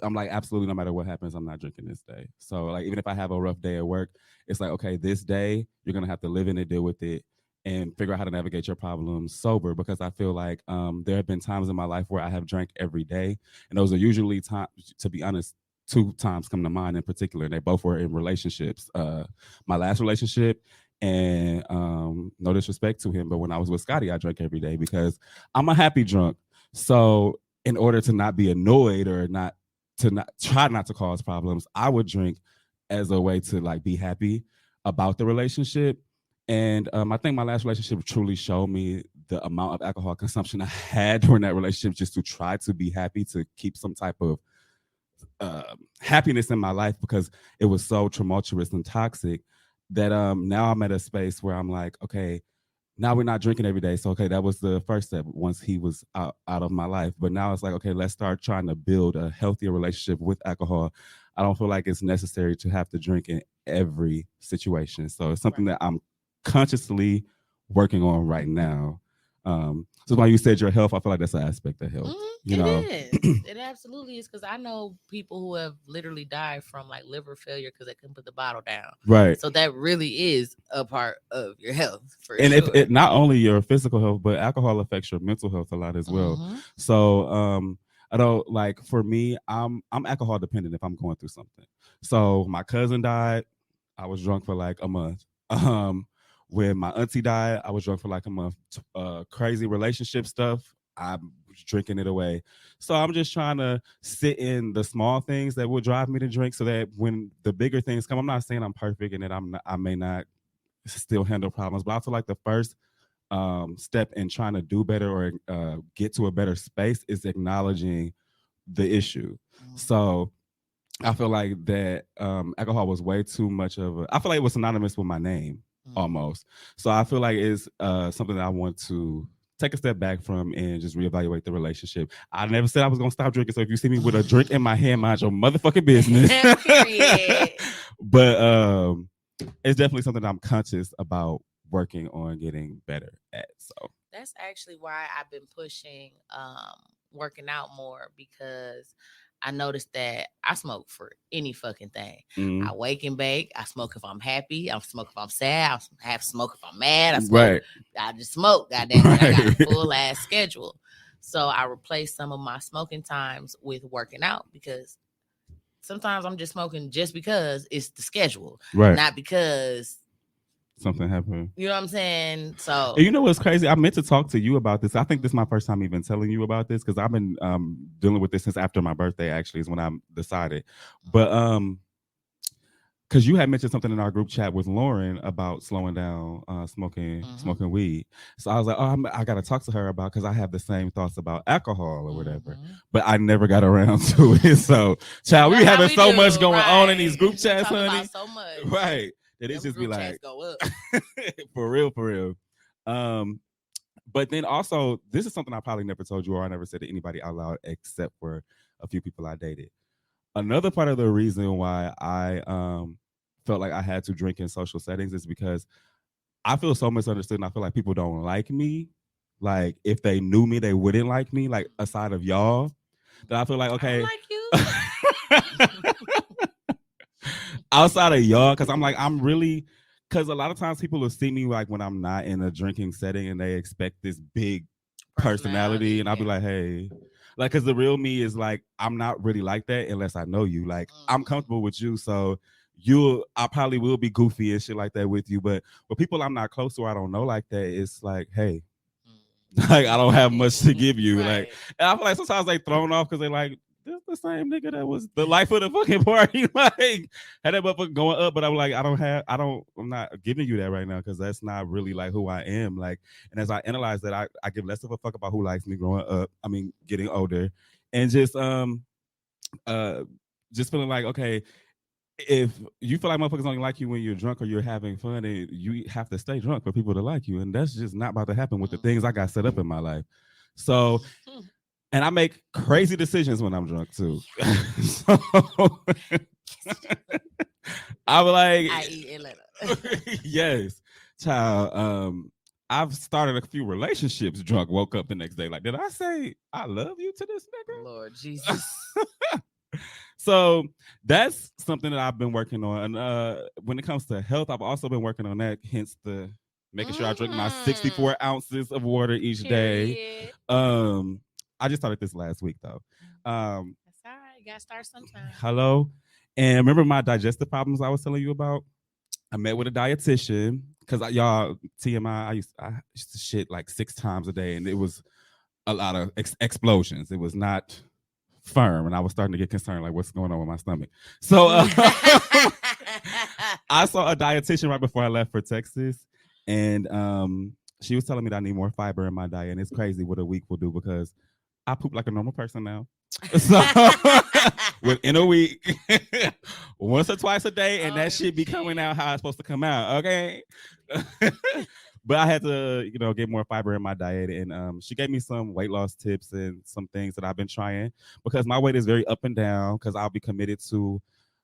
like, absolutely, no matter what happens, I'm not drinking this day. So like, even if I have a rough day at work, it's like, okay, this day you're gonna have to live in it, deal with it, and figure out how to navigate your problems sober. Because I feel like there have been times in my life where I have drank every day, and those are usually times, to be honest, 2 times come to mind in particular. And they both were in relationships. My last relationship, and no disrespect to him, but when I was with Scotty, I drank every day because I'm a happy drunk. So in order to not be annoyed or try not to cause problems, I would drink as a way to like be happy about the relationship. And I think my last relationship truly showed me the amount of alcohol consumption I had during that relationship just to try to be happy, to keep some type of happiness in my life, because it was so tumultuous and toxic that now I'm at a space where I'm like, okay, now we're not drinking every day. So, okay, that was the first step once he was out of my life. But now it's like, okay, let's start trying to build a healthier relationship with alcohol. I don't feel like it's necessary to have to drink in every situation. So it's something that I'm consciously working on right now. So when you said your health, I feel like that's an aspect of health. It absolutely is, because I know people who have literally died from like liver failure because they couldn't put the bottle down. Right. So that really is a part of your health. And if it not only your physical health, but alcohol affects your mental health a lot as well. So I don't like, for me, I'm alcohol dependent if I'm going through something. So my cousin died, I was drunk for like a month. When my auntie died, I was drunk for like a month. Crazy relationship stuff, I drinking it away. So I'm just trying to sit in the small things that will drive me to drink, so that when the bigger things come, I'm not saying I'm perfect and that I may not still handle problems, but I feel like the first step in trying to do better or get to a better space is acknowledging the issue. So I feel like that alcohol was way too much of a. I feel like it was synonymous with my name almost. So I feel like it's something that I want to take a step back from and just reevaluate the relationship. I never said I was gonna stop drinking. So if you see me with a drink in my hand, mind your motherfucking business. But it's definitely something I'm conscious about working on getting better at. So that's actually why I've been pushing working out more, because I noticed that I smoke for any fucking thing. I wake and bake. I smoke if I'm happy. I smoke if I'm sad. I have smoke if I'm mad. I smoke. Right. I just smoke. Goddamn, right. I got a full ass schedule. So I replace some of my smoking times with working out, because sometimes I'm just smoking just because it's the schedule, right? Not because something happened. You know what I'm saying? So and you know what's crazy? I meant to talk to you about this. I think this is my first time even telling you about this, because I've been dealing with this since after my birthday. Actually, is when I decided. But because you had mentioned something in our group chat with Lauren about slowing down smoking weed. So I was like, oh, I got to talk to her about, because I have the same thoughts about alcohol or whatever. But I never got around to it. So, child, we having so much going on in these group chats, honey. So much. Right. That it just be like, go up. for real. But then also, this is something I probably never told you, or I never said to anybody out loud except for a few people I dated. Another part of the reason why I felt like I had to drink in social settings is because I feel so misunderstood, and I feel like people don't like me. Like, if they knew me, they wouldn't like me, like, aside of y'all. That I feel like, okay. I like you. Outside of y'all, because because a lot of times people will see me like when I'm not in a drinking setting, and they expect this big personality, and I'll be like, hey, like, because the real me is like, I'm not really like that unless I know you. Like, I'm comfortable with you, so I probably will be goofy and shit like that with you. But with people I'm not close to or I don't know like that, it's like, hey, like, I don't have much to give you. Right. Like, and I feel like sometimes they thrown off because they like, this the same nigga that was the life of the fucking party. Like, had that motherfucker going up, but I'm like, I'm not giving you that right now, because that's not really like who I am. Like, and as I analyze that, I give less of a fuck about who likes me growing up. I mean, getting older, and just feeling like, okay, if you feel like motherfuckers only like you when you're drunk or you're having fun, and you have to stay drunk for people to like you, and that's just not about to happen with the things I got set up in my life. So. And I make crazy decisions when I'm drunk too. So I'm like, I eat it later. Yes, child. I've started a few relationships drunk. Woke up the next day like, did I say I love you to this nigga? Lord Jesus. So that's something that I've been working on. And when it comes to health, I've also been working on that. Hence the making sure I drink my 64 ounces of water each day. I just started this last week though. That's all right. You gotta start sometime. Hello. And remember my digestive problems I was telling you about? I met with a dietitian because y'all, TMI, I used to shit like 6 times a day, and it was a lot of explosions. It was not firm, and I was starting to get concerned, like, what's going on with my stomach? So I saw a dietitian right before I left for Texas, and she was telling me that I need more fiber in my diet, and it's crazy what a week will do, because I poop like a normal person now. So within a week, once or twice a day, and that shit be coming out how it's supposed to come out. Okay. But I had to, get more fiber in my diet. And she gave me some weight loss tips and some things that I've been trying, because my weight is very up and down, because I'll be committed to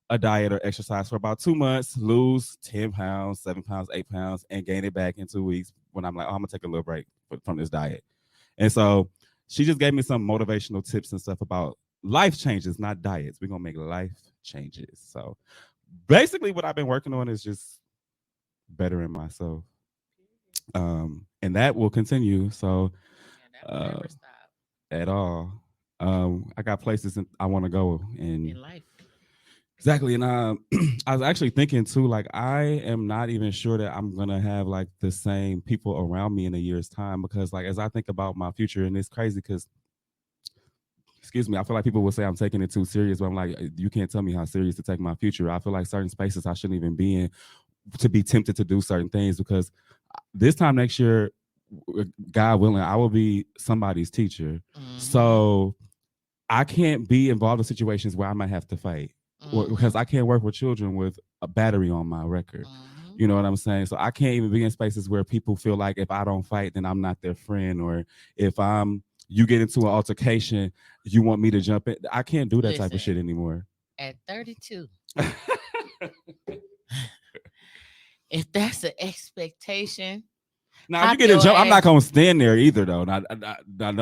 a diet or exercise for about 2 months, lose 10 pounds, 7 pounds, 8 pounds, and gain it back in 2 weeks when I'm like, oh, I'm going to take a little break from this diet. And so she just gave me some motivational tips and stuff about life changes, not diets. We're going to make life changes. So basically what I've been working on is just bettering myself. And that will continue. So never stop. At all. I got places I want to go in life. Exactly. And I was actually thinking too, like, I am not even sure that I'm going to have like the same people around me in a year's time, because like, as I think about my future, and it's crazy because excuse me, I feel like people will say I'm taking it too serious, but I'm like, you can't tell me how serious to take my future. I feel like certain spaces I shouldn't even be in to be tempted to do certain things because this time next year, God willing, I will be somebody's teacher. Mhm. So I can't be involved in situations where I might have to fight because Mhm. I can't work with children with a battery on my record. Mhm. You know what I'm saying? So I can't even be in spaces where people feel like if I don't fight, then I'm not their friend, or if you get into an altercation, you want me to jump in. I can't do that type of Listen. shit anymore. At 32, if that's an expectation, Now, if you hop get a your jump, I'm not ass. gonna stand there either, though. No,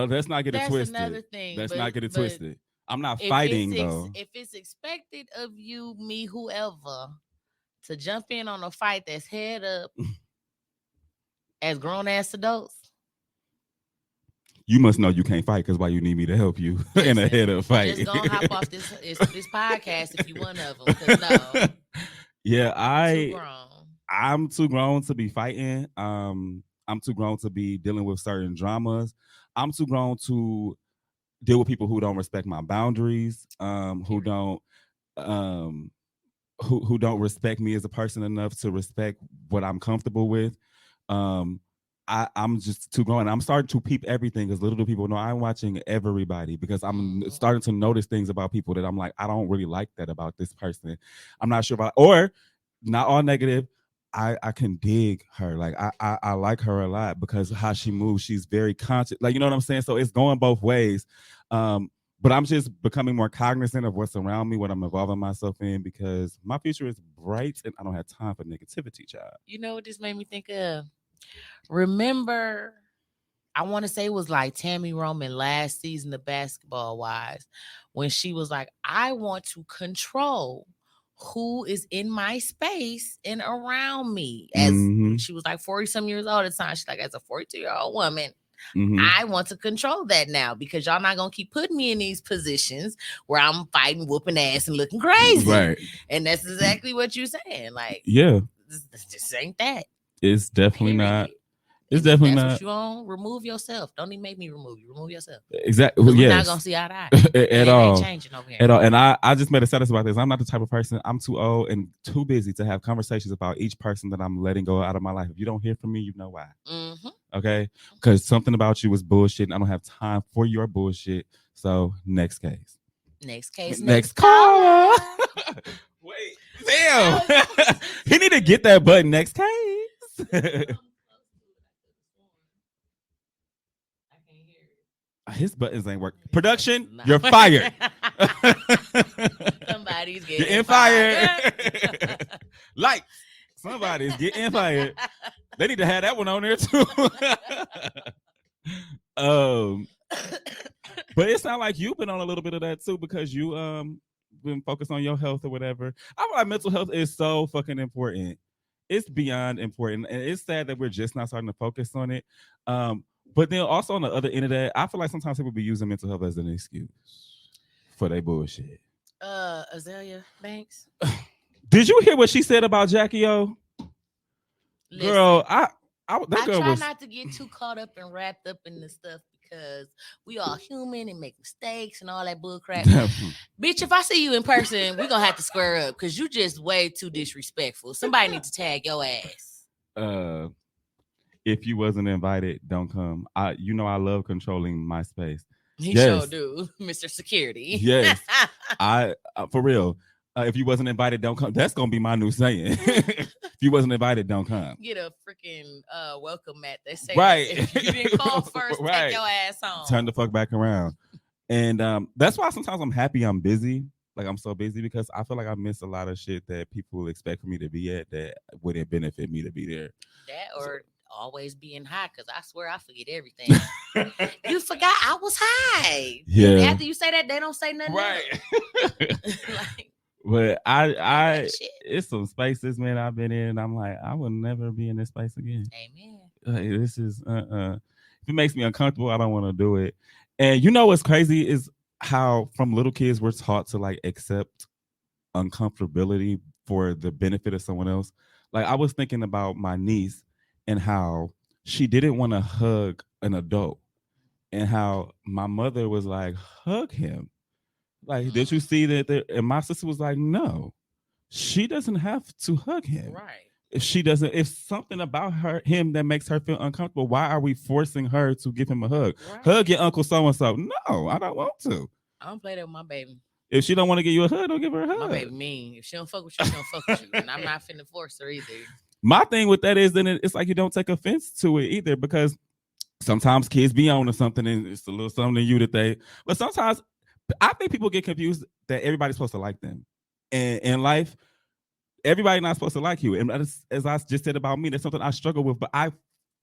let's not get it That's another twisted. thing. Let's But not get it but twisted. I'm not if fighting though. if it's expected of you, me, whoever, to jump in on a fight that's head up as grown ass adults, You must know you can't fight because why you need me to help you in a listen, head up fight. just go hop off this podcast if you one of them. Cause no, Yeah, too grown. I'm too grown to be fighting. I'm too grown to be dealing with certain dramas. I'm too grown to deal with people who don't respect my boundaries, who don't um who don't respect me as a person enough to respect what I'm comfortable with. Um I'm just too grown. I'm starting to peep everything because little do people know I'm watching everybody because I'm starting to notice things about people that I'm like, I don't really like that about this person. I'm not sure about, or not all negative. I can dig her. Like I like her a lot because how she moves, she's very conscious. Like, you know what I'm saying? So it's going both ways. But I'm just becoming more cognizant of what's around me, what I'm involving myself in, because my future is bright and I don't have time for negativity, child. You know what this made me think of? Remember, I want to say it was like Tammy Roman last season of Basketball Wives, when she was like, I want to control who is in my space and around me. As she was like 40 some years old at the time, she's like, as a 42-year-old woman, I want to control that now because y'all not gonna keep putting me in these positions where I'm fighting, whooping ass, and looking crazy. Right. And that's exactly what you're saying. Like, Yeah, this just ain't that. it's definitely Period. not. It's And definitely that's not. what you on. Remove yourself. Don't even make me remove you. Remove yourself. Exactly. We're Yes. not gonna see eye to eye. At It all. ain't changing over here. At all. And I just made a status about this. I'm not the type of person. I'm too old and too busy to have conversations about each person that I'm letting go out of my life. If you don't hear from me, you know why. Okay? Because something about you is bullshit, and I don't have time for your bullshit. So next case. Next case. Next caller. Wait. Damn. He need to get that button. Next case. His buttons ain't working. Production, you're fired. Somebody's getting fired. Like, somebody's getting fired. They need to have that one on there too. But it sounds like you've been on a little bit of that too because you been focused on your health or whatever. I feel like mental health is so fucking important. It's beyond important, and it's sad that we're just not starting to focus on it. But then also on the other end of that, I feel like sometimes people be using mental health as an excuse for their bullshit. Azealia Banks. Did you hear what she said about Jackie O? Listen, girl, I try not to get too caught up and wrapped up in the stuff because we all human and make mistakes and all that bull crap. Bitch, if I see you in person, we're gonna have to square up because you just way too disrespectful. Somebody need to tag your ass. If you wasn't invited, don't come. I love controlling my space. He sure do, Mr. Security. Yes, I for real. If you wasn't invited, don't come. That's gonna be my new saying. If you wasn't invited, don't come. Get a freaking welcome mat. They say right. If you didn't call first, right. Take your ass home. Turn the fuck back around. And that's why sometimes I'm happy I'm busy. Like I'm so busy because I feel like I miss a lot of shit that people expect for me to be at that wouldn't benefit me to be there. That or always being high because I swear I forget everything. You forgot I was high. Yeah. And after you say that, they don't say nothing. Right. Like, but I it's some spaces, man, I've been in. I'm like, I will never be in this space again. Amen. This is if it makes me uncomfortable, I don't want to do it. And you know what's crazy is how from little kids we're taught to like accept uncomfortability for the benefit of someone else. Like I was thinking about my niece and how she didn't want to hug an adult. and how my mother was like, hug him. Like, did you see that? And my sister was like, no, she doesn't have to hug him. Right. If she doesn't, if something about him that makes her feel uncomfortable, why are we forcing her to give him a hug? Right. Hug your uncle so and so. No, I don't want to. I don't play that with my baby. If she don't want to give you a hug, don't give her a hug. My baby mean. If she don't fuck with you, she don't fuck with you. And I'm not finna force her either. My thing with that is then it's like you don't take offense to it either, because sometimes kids be on to something and it's a little something to you that they, but sometimes I think people get confused that everybody's supposed to like them. And in life, everybody's not supposed to like you. And as I just said about me, that's something I struggle with, but I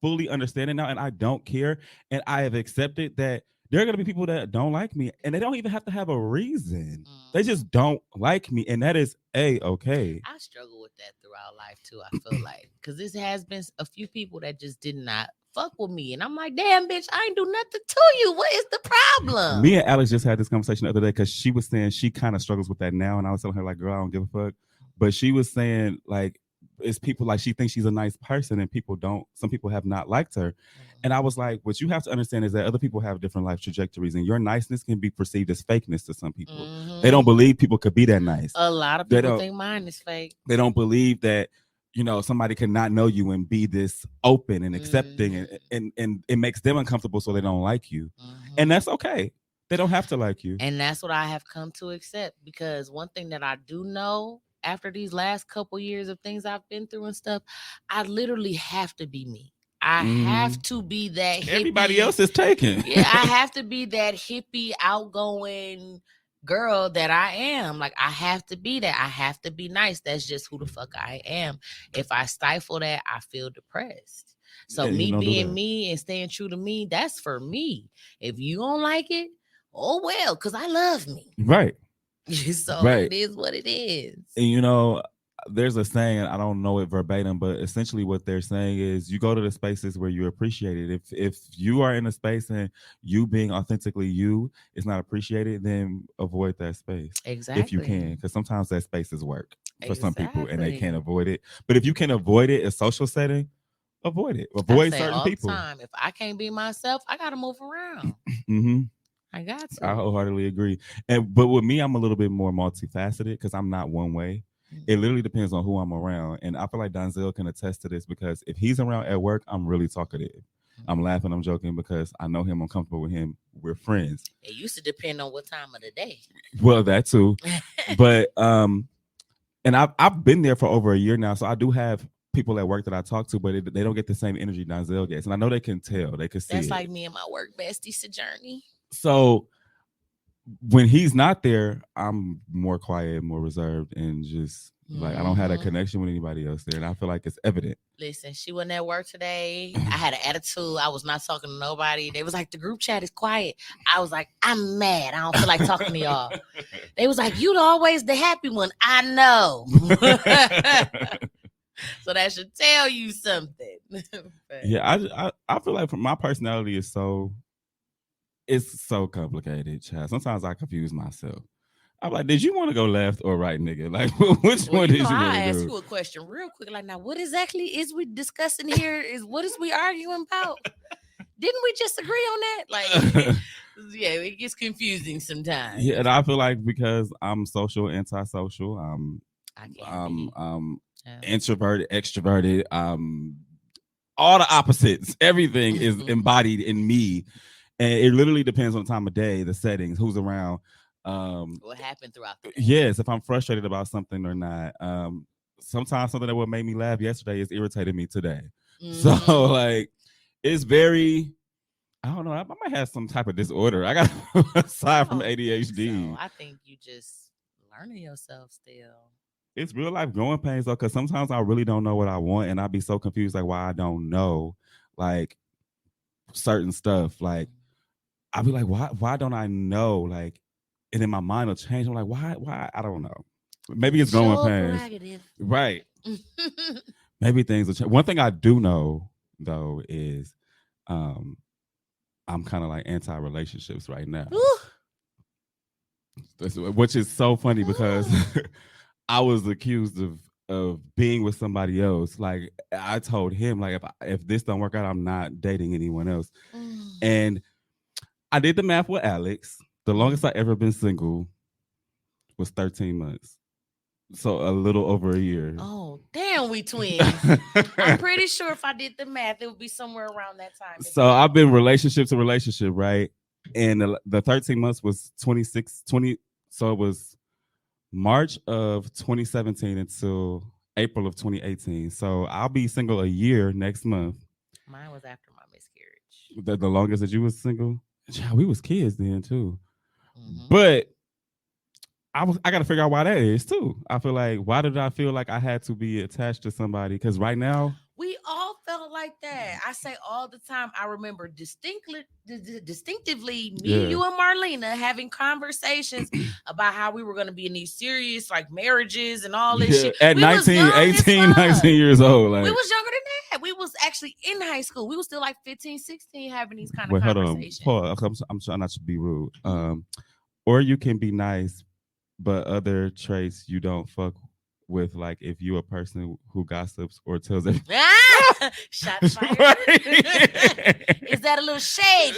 fully understand it now and I don't care. And I have accepted that there are going to be people that don't like me and they don't even have to have a reason. They just don't like me. And that is okay. I struggle with that throughout life too, I feel like. Because this has been a few people that just did not fuck with me. And I'm like, damn, bitch, I ain't do nothing to you. What is the problem? Me and Alex just had this conversation the other day because she was saying she kind of struggles with that now. And I was telling her, like, girl, I don't give a fuck. But she was saying, like, it's people like she thinks she's a nice person and people don't. Some people have not liked her. And I was like, what you have to understand is that other people have different life trajectories and your niceness can be perceived as fakeness to some people. They don't believe people could be that nice. A lot of people think mine is fake. They don't believe that, you know, somebody cannot know you and be this open and accepting and it makes them uncomfortable so they don't like you. And that's okay. They don't have to like you. And that's what I have come to accept, because one thing that I do know after these last couple years of things I've been through and stuff, I literally have to be me. I have to be that hippie. Everybody else is taken. Yeah, I have to be that hippie, outgoing girl that I am. Like, I have to be that. I have to be nice. That's just who the fuck I am. If I stifle that, I feel depressed. So me being me and staying true to me, that's for me. If you don't like it, oh well, because I love me. Right. So it is what it is. And you know, there's a saying, I don't know it verbatim, but essentially what they're saying is you go to the spaces where you're appreciated. If you are in a space and you being authentically you is not appreciated, then avoid that space. Exactly. If you can, because sometimes that space is work for some people and they can't avoid it. But if you can avoid it in a social setting, avoid it. Avoid certain people. If I can't be myself, I gotta move around. I got to. I wholeheartedly agree. But with me, I'm a little bit more multifaceted because I'm not one way. It literally depends on who I'm around. And I feel like Donzel can attest to this, because if he's around at work, I'm really talkative. I'm laughing, I'm joking because I know him, I'm comfortable with him. We're friends. It used to depend on what time of the day. Well, that too. But and I've been there for over a year now. So I do have people at work that I talk to, but they don't get the same energy Donzel gets. And I know they can tell. They can see That's it. like me and my work bestie Sojourney. So when he's not there, I'm more quiet, more reserved, and just like I don't have that connection with anybody else there. And I feel like it's evident. Listen, she wasn't at work today. I had an attitude. I was not talking to nobody. They was like, the group chat is quiet. I was like, I'm mad. I don't feel like talking to y'all. They was like, you always the happy one. I know. So that should tell you something. Yeah, I feel like my personality is it's so complicated, child. Sometimes I confuse myself. I'm like, did you want to go left or right, nigga? Like, which one did you want to do? I ask you a question real quick. Like, now, what exactly is we discussing here? What is we arguing about? Didn't we just agree on that? Like, yeah, it gets confusing sometimes. Yeah, and I feel like because I'm social, antisocial, introverted, extroverted, all the opposites. Everything is embodied in me. And it literally depends on the time of day, the settings, who's around. What happened throughout the day. Yes, if I'm frustrated about something or not. Sometimes something that would make me laugh yesterday has irritated me today. So like it's very, I don't know, I might have some type of disorder. I got aside from ADHD. So. I think you just learning yourself still. It's real life growing pains though, because sometimes I really don't know what I want and I'll be so confused like why I don't know like certain stuff. Like I'll be like, why don't I know? Like, and then my mind will change. I'm like, why? I don't know. Maybe it's growing pains. Right. Maybe things will change. One thing I do know though is I'm kind of like anti-relationships right now. Which is so funny because I was accused of being with somebody else. Like I told him, like if this don't work out, I'm not dating anyone else. And I did the math with Alex. The longest I ever been single was 13 months. So a little over a year. Oh, damn, we twins. I'm pretty sure if I did the math, it would be somewhere around that time. So I've been relationship to relationship, right? And the 13 months was 20. So it was March of 2017 until April of 2018. So I'll be single a year next month. Mine was after my miscarriage. The longest that you was single? Yeah, we was kids then too. Mhm. But I got to figure out why that is too. I feel like, why did I feel like I had to be attached to somebody? Because right now, We all felt like that. I say all the time. I remember distinctively, me, Yeah. you, and Marlena having conversations about how we were going to be in these serious like marriages and all this shit. at We was 19, young as 18, fuck. 19 years old. Like, We was younger than that. We was actually in high school. We was still like 15, 16 having these kind of wait, hold on. conversations. Pause. I'm trying not to be rude. Or you can be nice, but other traits you don't fuck with, like if you a person who gossips or tells everything. Shots fired. Is that a little shade,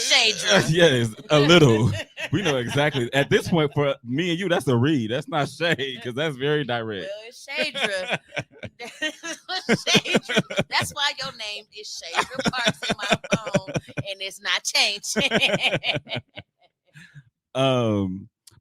Yes, a little. We know exactly. At this point, for me and you, that's a read. That's not shade, because that's very direct. Well, it's Shadra. Shadra. That's why your name is Shadra Parks in my phone, and it's not changing.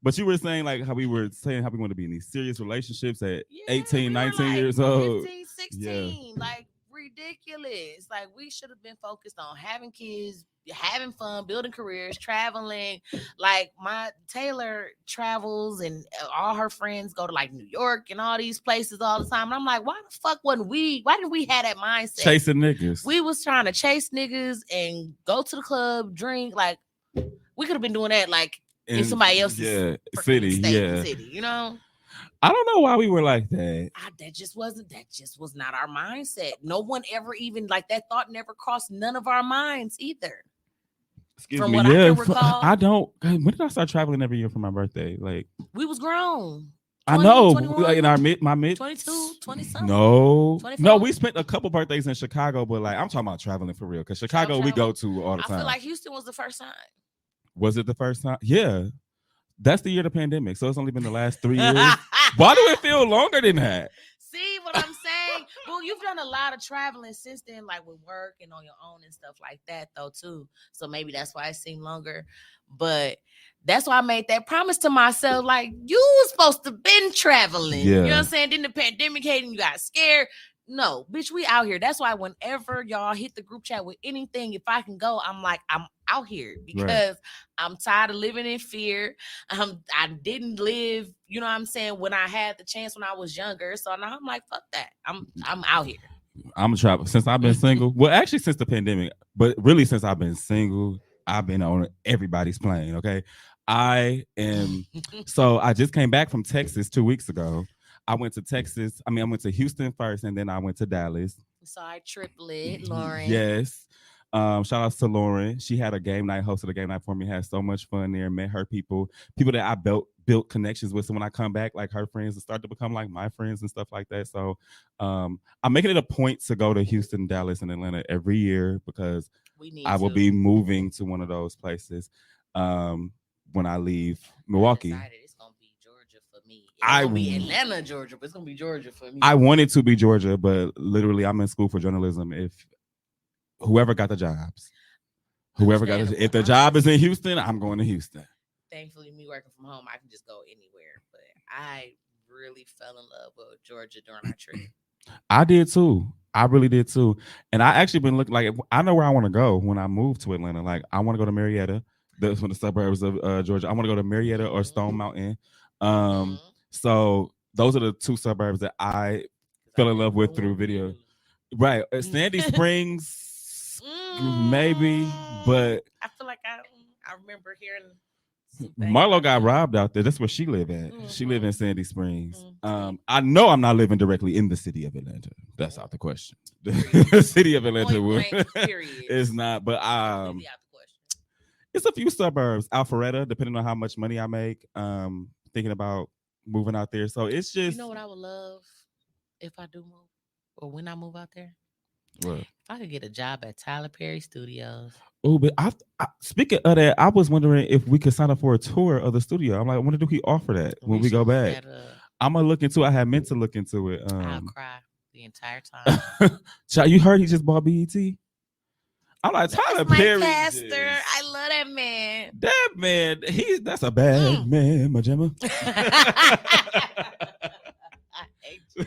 But you were saying like how we were saying how we want to be in these serious relationships at Yeah, 18, we were 19 like years old. 15, 16. Like ridiculous. Like we should have been focused on having kids, having fun, building careers, traveling. Like my Taylor travels and all her friends go to like New York and all these places all the time. And I'm like, why the fuck wasn't we? Why didn't we have that mindset? Chasing niggas. We was trying to chase niggas and go to the club, drink. Like we could have been doing that like in somebody else's city. state and city, you know? I don't know why we were like that. That just was not our mindset. No one ever even like that thought never crossed none of our minds either. Excuse From me. what I can recall. I don't. When did I start traveling every year for my birthday? Like we was grown. 20, I know. 21, Like in our mid 22, 20 something. No. 24? No, we spent a couple birthdays in Chicago, but like I'm talking about traveling for real. Because Chicago we go to all the time. I feel like Houston was the first time. Was it the first time? Yeah. That's the year of the pandemic. So it's only been the last 3 years. Why do it feel longer than that? See what I'm saying? Well, you've done a lot of traveling since then, like with work and on your own and stuff like that, though, too. So maybe that's why it seemed longer. But that's why I made that promise to myself. Like, you was supposed to been traveling. Yeah. You know what I'm saying? Then the pandemic hit and you got scared. No, bitch, we out here. That's why whenever y'all hit the group chat with anything, if I can go, I'm like, I'm out here because I'm tired of living in fear. I didn't live, you know what I'm saying, when I had the chance when I was younger. So now I'm like, fuck that. I'm out here. I'm a traveler since I've been single. Well, actually since the pandemic, but really since I've been single, I've been on everybody's plane. Okay. I am so I just came back from Texas 2 weeks ago. I went to Texas. I went to Houston first, and then I went to Dallas. Sorry, triplet, Lauren. Yes. Shout outs to Lauren. She had a game night, hosted a game night for me, had so much fun there, met her people that I built connections with. So when I come back, like her friends start to become like my friends and stuff like that. So I'm making it a point to go to Houston, Dallas, and Atlanta every year because I will be moving to one of those places when I leave Milwaukee. It's gonna be Georgia for me. It's gonna be Atlanta, Georgia, but it's gonna be Georgia for me. I wanted to be Georgia, but literally I'm in school for journalism. If whoever got the jobs, if the job is in Houston, I'm going to Houston. Thankfully, me working from home, I can just go anywhere. But I really fell in love with Georgia during our trip. I did too. I really did too. And I actually been looking, like, I know where I want to go when I move to Atlanta. Like, I want to go to Marietta. That's one of the suburbs of Georgia. I want to go to Marietta or Stone Mountain. So those are the two suburbs that I fell in love with through video. Right. Sandy Springs, maybe, but I feel like I remember hearing Marlo got robbed out there. That's where she live at. She live in Sandy Springs. I know I'm not living directly in the city of Atlanta. That's out the question. The city of Atlanta is not, but it's a few suburbs. Alpharetta, depending on how much money I make. Thinking about moving out there. So it's just, you know what I would love if I do move or when I move out there? What? If I could get a job at Tyler Perry Studios. Oh, but speaking of that, I was wondering if we could sign up for a tour of the studio. I'm like, I wonder do he offer that when we should go look back? that up. I'm gonna look into. I had meant to look into it. I'll cry the entire time. Child, you heard he just bought BET? I'm like, That's Tyler my Perry. pastor. just- I love that man. That man, that's a bad man, my Gemma. I hate you.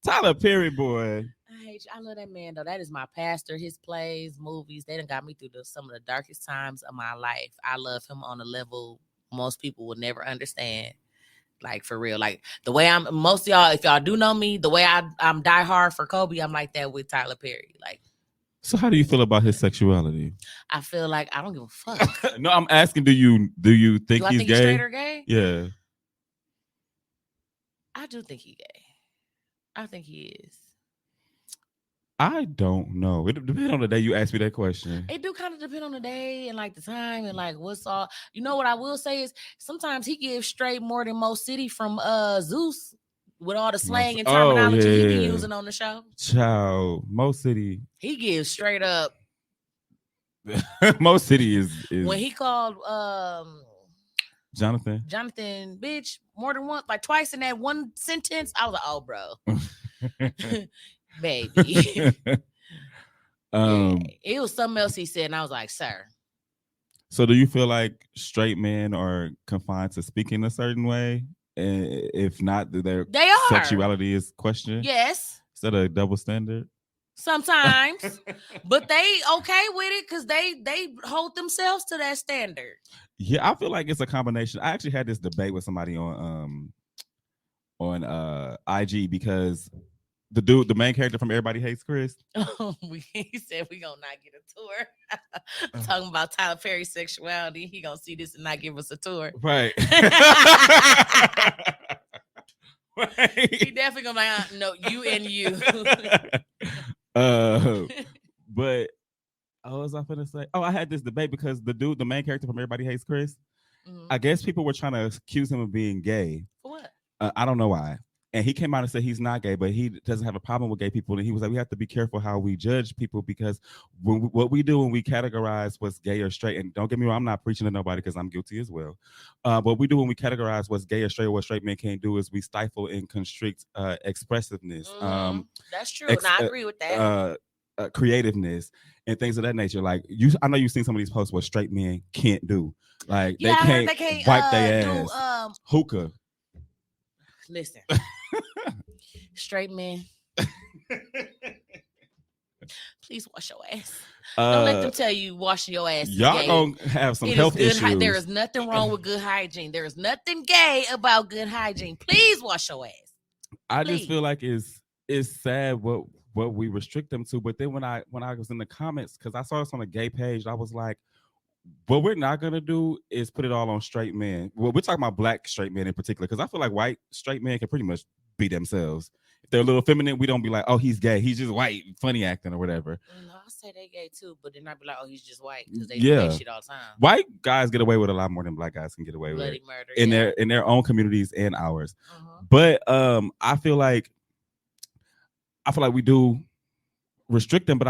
Tyler Perry, boy. I hate you. I love that man though. That is my pastor. His plays, movies, they done got me through some of the darkest times of my life. I love him on a level most people will never understand. Like for real. Like the way most of y'all, if y'all do know me, the way I'm die hard for Kobe, I'm like that with Tyler Perry. Like, So how do you feel about his sexuality? I feel like I don't give a fuck. No, I'm asking, do you think Do I he's think gay? he's straight or gay? Yeah. I do think he's gay. I think he is. I don't know. It depends on the day you ask me that question. It do kind of depend on the day and like the time and like what's all. You know what I will say is sometimes he gives straight more than Mo City from Zeus with all the slang and terminology he be using on the show. Child, Mo City. He gives straight up. Mo City is When he called Jonathan, bitch, more than once, like twice in that one sentence, I was like, oh, bro. Baby. Yeah, it was something else he said, and I was like, sir. So do you feel like straight men are confined to speaking a certain way? And if not, their sexuality is questioned? Yes. Is that a double standard? Sometimes. But they okay with it because they hold themselves to that standard. Yeah, I feel like it's a combination. I actually had this debate with somebody on IG because the main character from Everybody Hates Chris. He said we gonna not get a tour. Talking about Tyler Perry's sexuality. He gonna see this and not give us a tour. Right. Right. He definitely gonna be like, no, you and you. But what was I gonna say? Oh, I had this debate because the main character from Everybody Hates Chris, I guess people were trying to accuse him of being gay. For what? I don't know why. And he came out and said he's not gay, but he doesn't have a problem with gay people. And he was like, we have to be careful how we judge people because what we do when we categorize what's gay or straight, and don't get me wrong, I'm not preaching to nobody because I'm guilty as well. What we do when we categorize what's gay or straight, or what straight men can't do is we stifle and constrict expressiveness. That's true. And I agree with that. Creativeness and things of that nature. Like I know you've seen some of these posts what straight men can't do. Like they can't wipe their ass. Hookah. Listen, straight men, please wash your ass. Don't let them tell you washing your ass. Y'all gonna have some health issues. There is nothing wrong with good hygiene. There is nothing gay about good hygiene. Please wash your ass. I just feel like it's sad what we restrict them to. But then when I was in the comments, because I saw this on a gay page, I was like, what we're not gonna do is put it all on straight men. Well, we're talking about black straight men in particular, because I feel like white straight men can pretty much be themselves. If they're a little feminine, we don't be like, oh, he's gay. He's just white, funny acting or whatever. No, I say they gay too, but then I be like, oh, he's just white because they do that shit all the time. White guys get away with a lot more than black guys can get away Bloody with murder, in their own communities and ours. But I feel like we do restrict them, but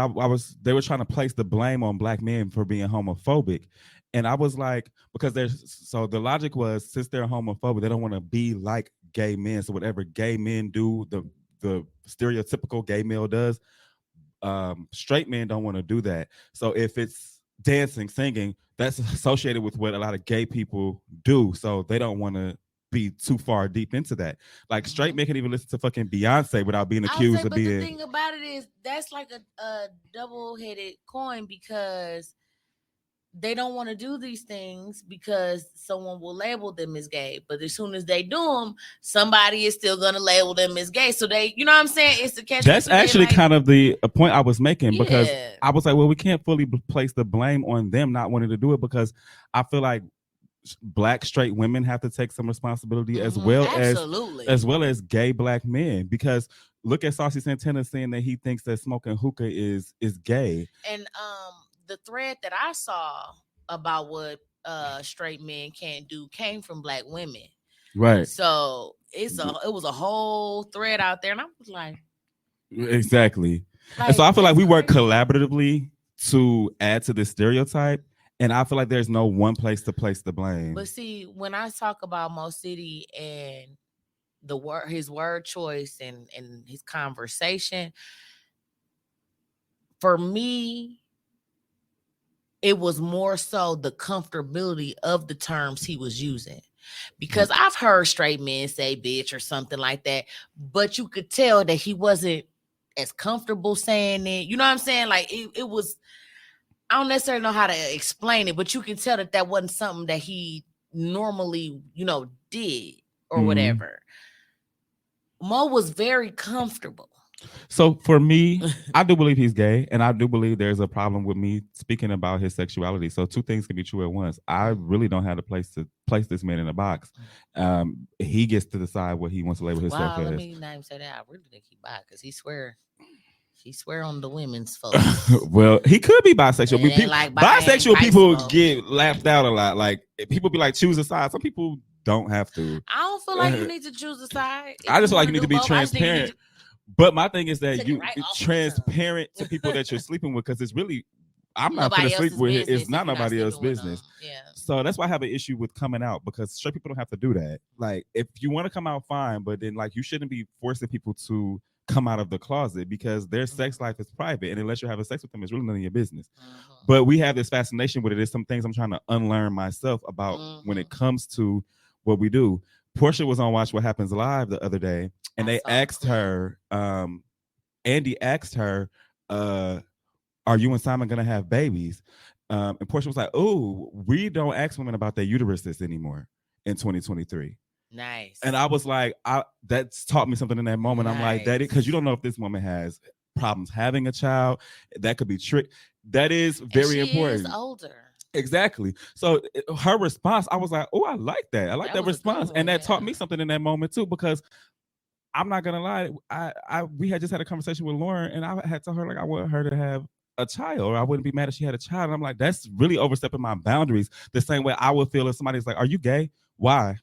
they were trying to place the blame on black men for being homophobic. And I was like, because the logic was, since they're homophobic, they don't want to be like gay men. So whatever gay men do, the stereotypical gay male does, straight men don't want to do that. So if it's dancing, singing, that's associated with what a lot of gay people do. So they don't want to be too far deep into that. Like straight men can even listen to fucking Beyonce without being accused of being. The thing about it is that's like a double-headed coin, because they don't want to do these things because someone will label them as gay. But as soon as they do them, somebody is still going to label them as gay. So they, you know what I'm saying? It's the catch. That's actually kind of a point I was making, because I was like, well, we can't fully place the blame on them not wanting to do it, because I feel like black straight women have to take some responsibility as well as gay black men, because look at Saucy Santana saying that he thinks that smoking hookah is gay. And the thread that I saw about what straight men can't do came from black women, right? So it was a whole thread out there, and I was like, exactly. And so I feel like that's we work crazy. collaboratively to add to this stereotype. And I feel like there's no one place to place the blame. But see, when I talk about Mo City and his word choice and his conversation, for me, it was more so the comfortability of the terms he was using. Because I've heard straight men say bitch or something like that, but you could tell that he wasn't as comfortable saying it. You know what I'm saying? Like it was, I don't necessarily know how to explain it, but you can tell that that wasn't something that he normally, did or whatever. Mo was very comfortable. So for me, I do believe he's gay, and I do believe there's a problem with me speaking about his sexuality. So two things can be true at once. I really don't have a place to place this man in a box. He gets to decide what he wants to label himself Let as. me not even say that. I really think he bi because he swear on the women's folks. Well, he could be bisexual. It ain't like bisexual buying people ice get laughed out a lot. Like people be like, choose a side. Some people don't have to. I don't feel like you need to choose a side. If I just feel like wanna you need to do be both, I just think you need transparent. But my thing is that Take it you right off the transparent to people that you're sleeping with, because it's really, I'm not nobody gonna sleep else's with it. business It's if not you're nobody else's sleeping with business. them. Yeah. So that's why I have an issue with coming out, because straight people don't have to do that. Like if you want to come out, fine, but then like you shouldn't be forcing people to come out of the closet, because their sex life is private, and unless you're having sex with them, it's really none of your business. But we have this fascination with it. There's some things I'm trying to unlearn myself about when it comes to what we do. Portia was on Watch What Happens Live the other day, and they asked her, Andy asked her, are you and Simon gonna have babies? And Portia was like, oh, we don't ask women about their uteruses anymore in 2023. Nice. And I was like, that's taught me something in that moment. I'm like, that because you don't know if this woman has problems having a child. That could be trick. That is very important. She is older. Exactly. So her response, I was like, oh, I like that. I like that response. And that taught me something in that moment too, because I'm not gonna lie, we had just had a conversation with Lauren, and I had told her like I want her to have a child, or I wouldn't be mad if she had a child. And I'm like, that's really overstepping my boundaries. The same way I would feel if somebody's like, "Are you gay? Why?"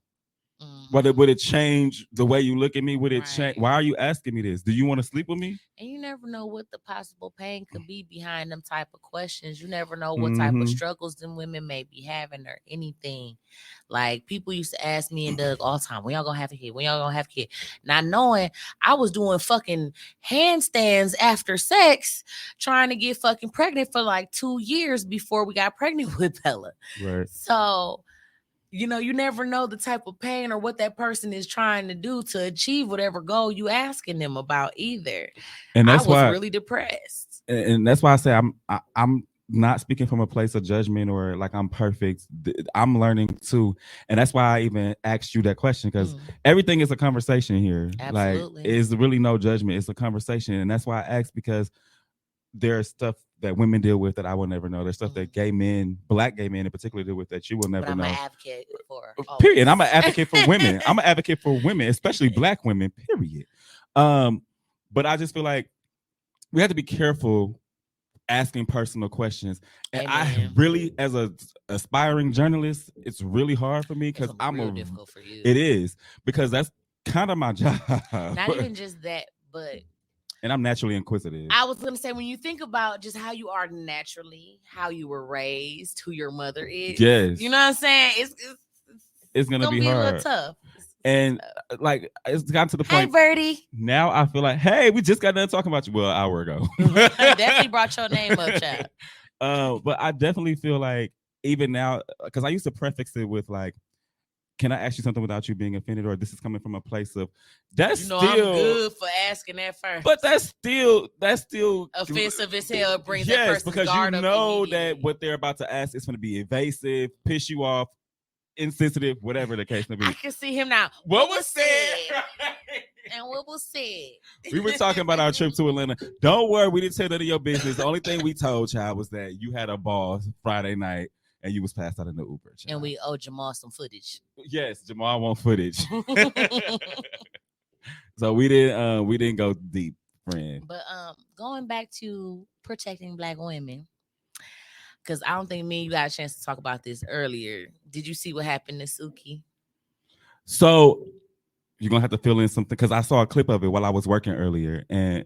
Would it change the way you look at me? Would it change? Why are you asking me this? Do you want to sleep with me? And you never know what the possible pain could be behind them type of questions. You never know what type of struggles them women may be having or anything. Like people used to ask me and Doug all the time, when y'all gonna have a kid? When y'all gonna have a kid? Not knowing I was doing fucking handstands after sex, trying to get fucking pregnant for like 2 years before we got pregnant with Bella. Right. So you never know the type of pain or what that person is trying to do to achieve whatever goal you asking them about either. And that's why I was really depressed. And that's why I say I'm not speaking from a place of judgment or like I'm perfect. I'm learning too. And that's why I even asked you that question, because everything is a conversation here. Absolutely. Like it's really no judgment. It's a conversation. And that's why I asked, because there's stuff that women deal with that I will never know. There's stuff that gay men, black gay men in particular, deal with that you will never know. I'm an advocate for. Period. I'm an advocate for women. I'm an advocate for women, especially black women. Period. But I just feel like we have to be careful asking personal questions. And I really, as a aspiring journalist, it's really hard for me because difficult for you. It is, because that's kind of my job. Not even just that, but. And I'm naturally inquisitive. I was going to say, when you think about just how you are naturally, how you were raised, who your mother is. Yes. You know what I'm saying? It's going to be hard. A little tough. And like, it's gotten to the point. Hey, Birdie. Now I feel like, hey, we just got done talking about you. Well, an hour ago. Definitely brought your name up, child. But I definitely feel like even now, because I used to prefix it with like, can I ask you something without you being offended? Or this is coming from a place of still I'm good for asking that first. But that's still offensive as hell. It brings that person's because guard you know that what they're about to ask is going to be evasive, piss you off, insensitive, whatever the case may be. I can see him now. What was said? And what was said? We were talking about our trip to Atlanta. Don't worry, we didn't tell none of your business. The only thing we told child was that you had a ball Friday night. And you was passed out in the Uber. Child. And we owe Jamal some footage. Yes, Jamal want footage. So we didn't go deep, friend. But going back to protecting black women, because I don't think me and you got a chance to talk about this earlier. Did you see what happened to Suki? So you're gonna have to fill in something, because I saw a clip of it while I was working earlier, and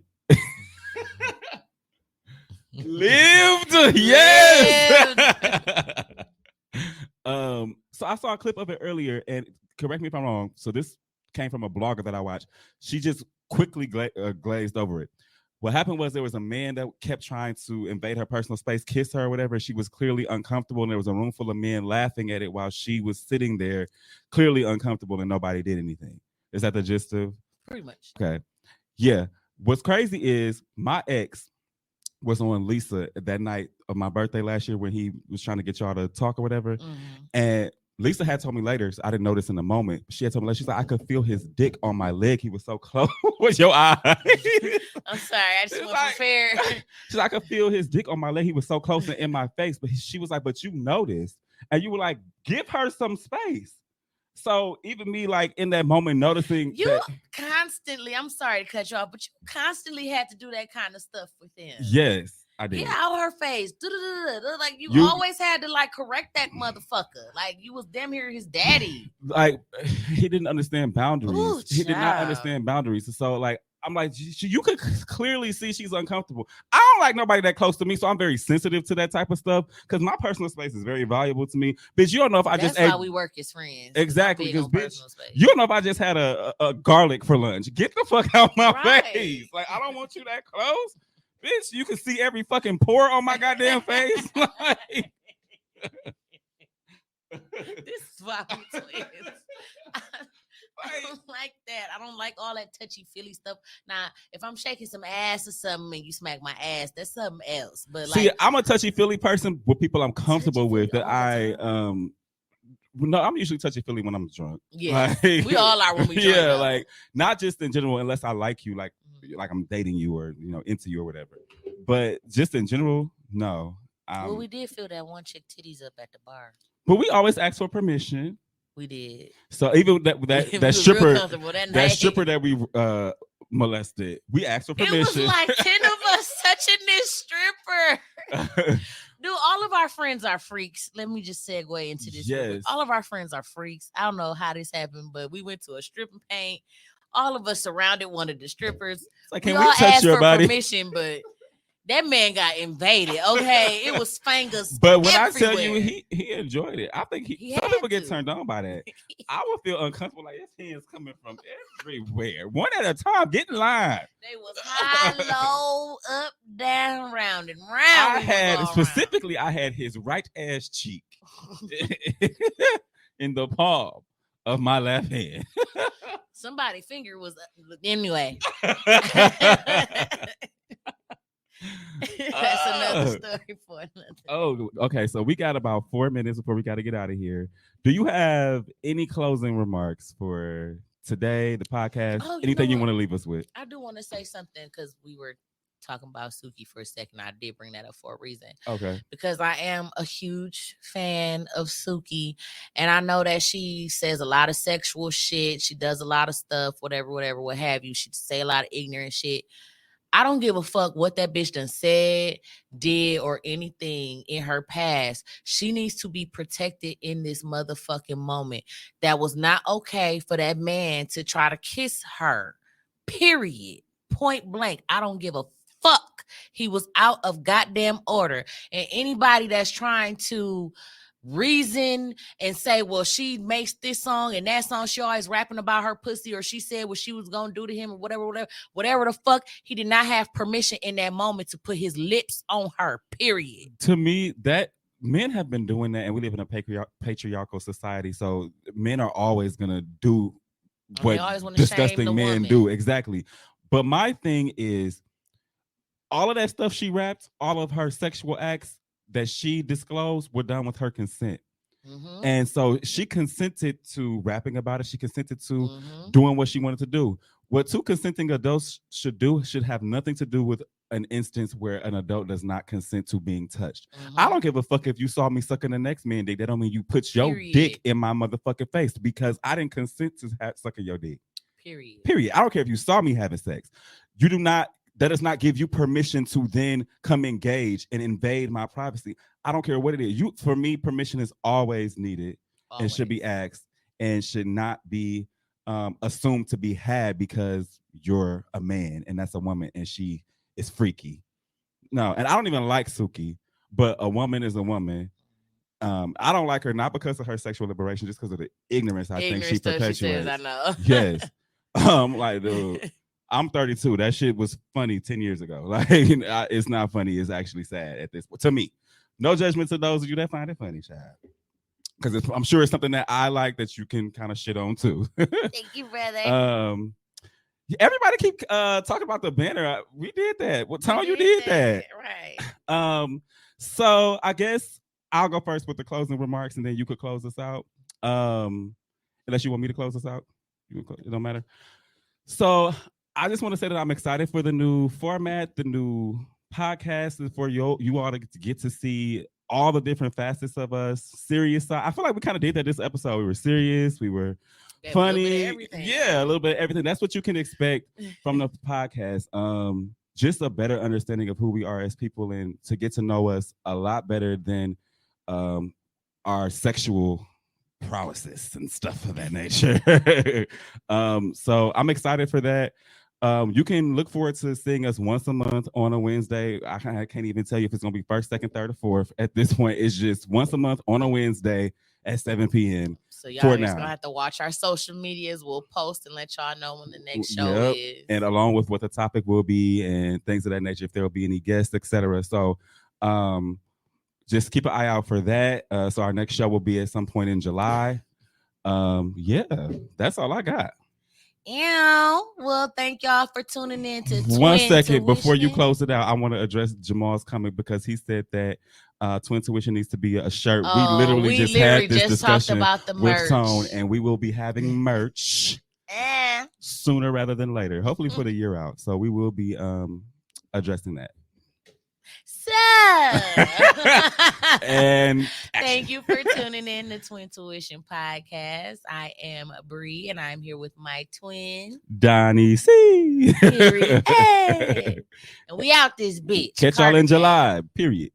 Lived. Yes. So I saw a clip of it earlier, and correct me if I'm wrong. So this came from a blogger that I watched. She just quickly glazed over it. What happened was there was a man that kept trying to invade her personal space, kiss her or whatever. She was clearly uncomfortable, and there was a room full of men laughing at it while she was sitting there, clearly uncomfortable, and nobody did anything. Is that the gist of? Pretty much. Okay. Yeah. What's crazy is my ex was on Lisa that night of my birthday last year when he was trying to get y'all to talk or whatever. Mhm. And Lisa had told me later, so I didn't notice in the moment. She had told me later, she's like, I could feel his dick on my leg. He was so close with your eye. I'm sorry, I just wasn't prepared. She's like, I could feel his dick on my leg. He was so close and in my face. But she was like, but you noticed. And you were like, give her some space. So even me, like in that moment, noticing you constantly, I'm sorry to cut you off, but you constantly had to do that kind of stuff with them. Yes, I did. Get out her face. Like you always had to like correct that motherfucker. Like you was damn near his daddy. Like he didn't understand boundaries. Ooh, he did not understand boundaries. So like I'm like, you could clearly see she's uncomfortable. I don't like nobody that close to me, so I'm very sensitive to that type of stuff because my personal space is very valuable to me. Bitch, you don't know if I That's why we work as friends. Exactly, because bitch, you don't know if I just had a garlic for lunch. Get the fuck out my face. Like I don't want you that close. Bitch, you can see every fucking pore on my goddamn face. Like, this is why we twins. I don't like that. I don't like all that touchy-feely stuff. Now, if I'm shaking some ass or something and you smack my ass, that's something else. But like, see, I'm a touchy-feely person with people I'm comfortable with. That no, I'm usually touchy-feely when I'm drunk. Yeah, like, we all are when we drunk. Yeah, like not just in general, unless I like you, like I'm dating you or into you or whatever. But just in general, no. Well, we did feel that one chick titties up at the bar. But we always ask for permission. We did. So even that stripper that we molested, we asked for permission. It was like 10 of us touching this stripper. Dude, all of our friends are freaks. Let me just segue into this. Yes. All of our friends are freaks. I don't know how this happened, but we went to a stripping paint. All of us surrounded one of the strippers. It's like, can we touch your body? Permission, but that man got invaded. Okay, it was fingers. But when everywhere. I tell you, he enjoyed it. I think some people get turned on by that. I would feel uncomfortable, like his hands coming from everywhere, one at a time. Get in line. They was high, low, up, down, round and round. I had his right ass cheek in the palm of my left hand. Somebody's finger was anyway. That's another story for another. Oh, okay. So we got about 4 minutes before we got to get out of here. Do you have any closing remarks for today, the podcast? Anything you want to leave us with? I do want to say something because we were talking about Suki for a second. I did bring that up for a reason. Okay. Because I am a huge fan of Suki, and I know that she says a lot of sexual shit. She does a lot of stuff, whatever, what have you. She say a lot of ignorant shit. I don't give a fuck what that bitch done said, did, or anything in her past. She needs to be protected in this motherfucking moment. That was not okay for that man to try to kiss her. Period. Point blank. I don't give a fuck. He was out of goddamn order. And anybody that's trying to reason and say, well, she makes this song and that song, she always rapping about her pussy, or she said what she was gonna do to him, or whatever the fuck, he did not have permission in that moment to put his lips on her. Period. To me, that men have been doing that, and we live in a patriarchal society, so men are always gonna do what disgusting men do. Exactly. But my thing is, all of that stuff she rapped, all of her sexual acts that she disclosed were done with her consent. Mm-hmm. And so she consented to rapping about it. She consented to doing what she wanted to do. What two consenting adults should do should have nothing to do with an instance where an adult does not consent to being touched. I don't give a fuck if you saw me sucking the next man dick. That don't mean you put your dick in my motherfucking face, because I didn't consent to sucking your dick. Period. I don't care if you saw me having sex. You do not. That does not give you permission to then come engage and invade my privacy. I don't care what it is. For me, permission is always needed and should be asked, and should not be assumed to be had because you're a man and that's a woman and she is freaky. No, and I don't even like Suki, but a woman is a woman. I don't like her not because of her sexual liberation, just because of the ignorance I think she stuff perpetuates. she says, I know. Yes. Like, dude, I'm 32. That shit was funny 10 years ago. Like, it's not funny. It's actually sad at this point. To me. No judgment to those of you that find it funny, child. Because I'm sure it's something that I like that you can kind of shit on too. Thank you, brother. Everybody keep talking about the banner. We did that. What time you did that? Right. So I guess I'll go first with the closing remarks, and then you could close us out. Unless you want me to close us out, it don't matter. So I just want to say that I'm excited for the new format, the new podcast, and for you all to get to see all the different facets of us. Serious side. I feel like we kind of did that this episode. We were serious. We were funny. Yeah, a little bit of everything. That's what you can expect from the podcast. Just a better understanding of who we are as people, and to get to know us a lot better than our sexual prowesses and stuff of that nature. So I'm excited for that. You can look forward to seeing us once a month on a Wednesday. I can't even tell you if it's going to be first, second, third, or fourth. At this point, it's just once a month on a Wednesday at 7 p.m. So y'all are just going to have to watch our social medias. We'll post and let y'all know when the next show is. And along with what the topic will be and things of that nature, if there will be any guests, etc. So just keep an eye out for that. So our next show will be at some point in July. Yeah, that's all I got. Well, thank y'all for tuning in to One second before you close it out, I want to address Jamal's comment because he said that Twin Tuition needs to be a shirt. We literally just had this discussion about the with Tone, and we will be having merch sooner rather than later, hopefully for the year out. So we will be addressing that. And thank you for tuning in to Twin Tuition Podcast. I am Bree, and I'm here with my twin Donnie C. Period. And we out this bitch. Catch y'all in July. Period.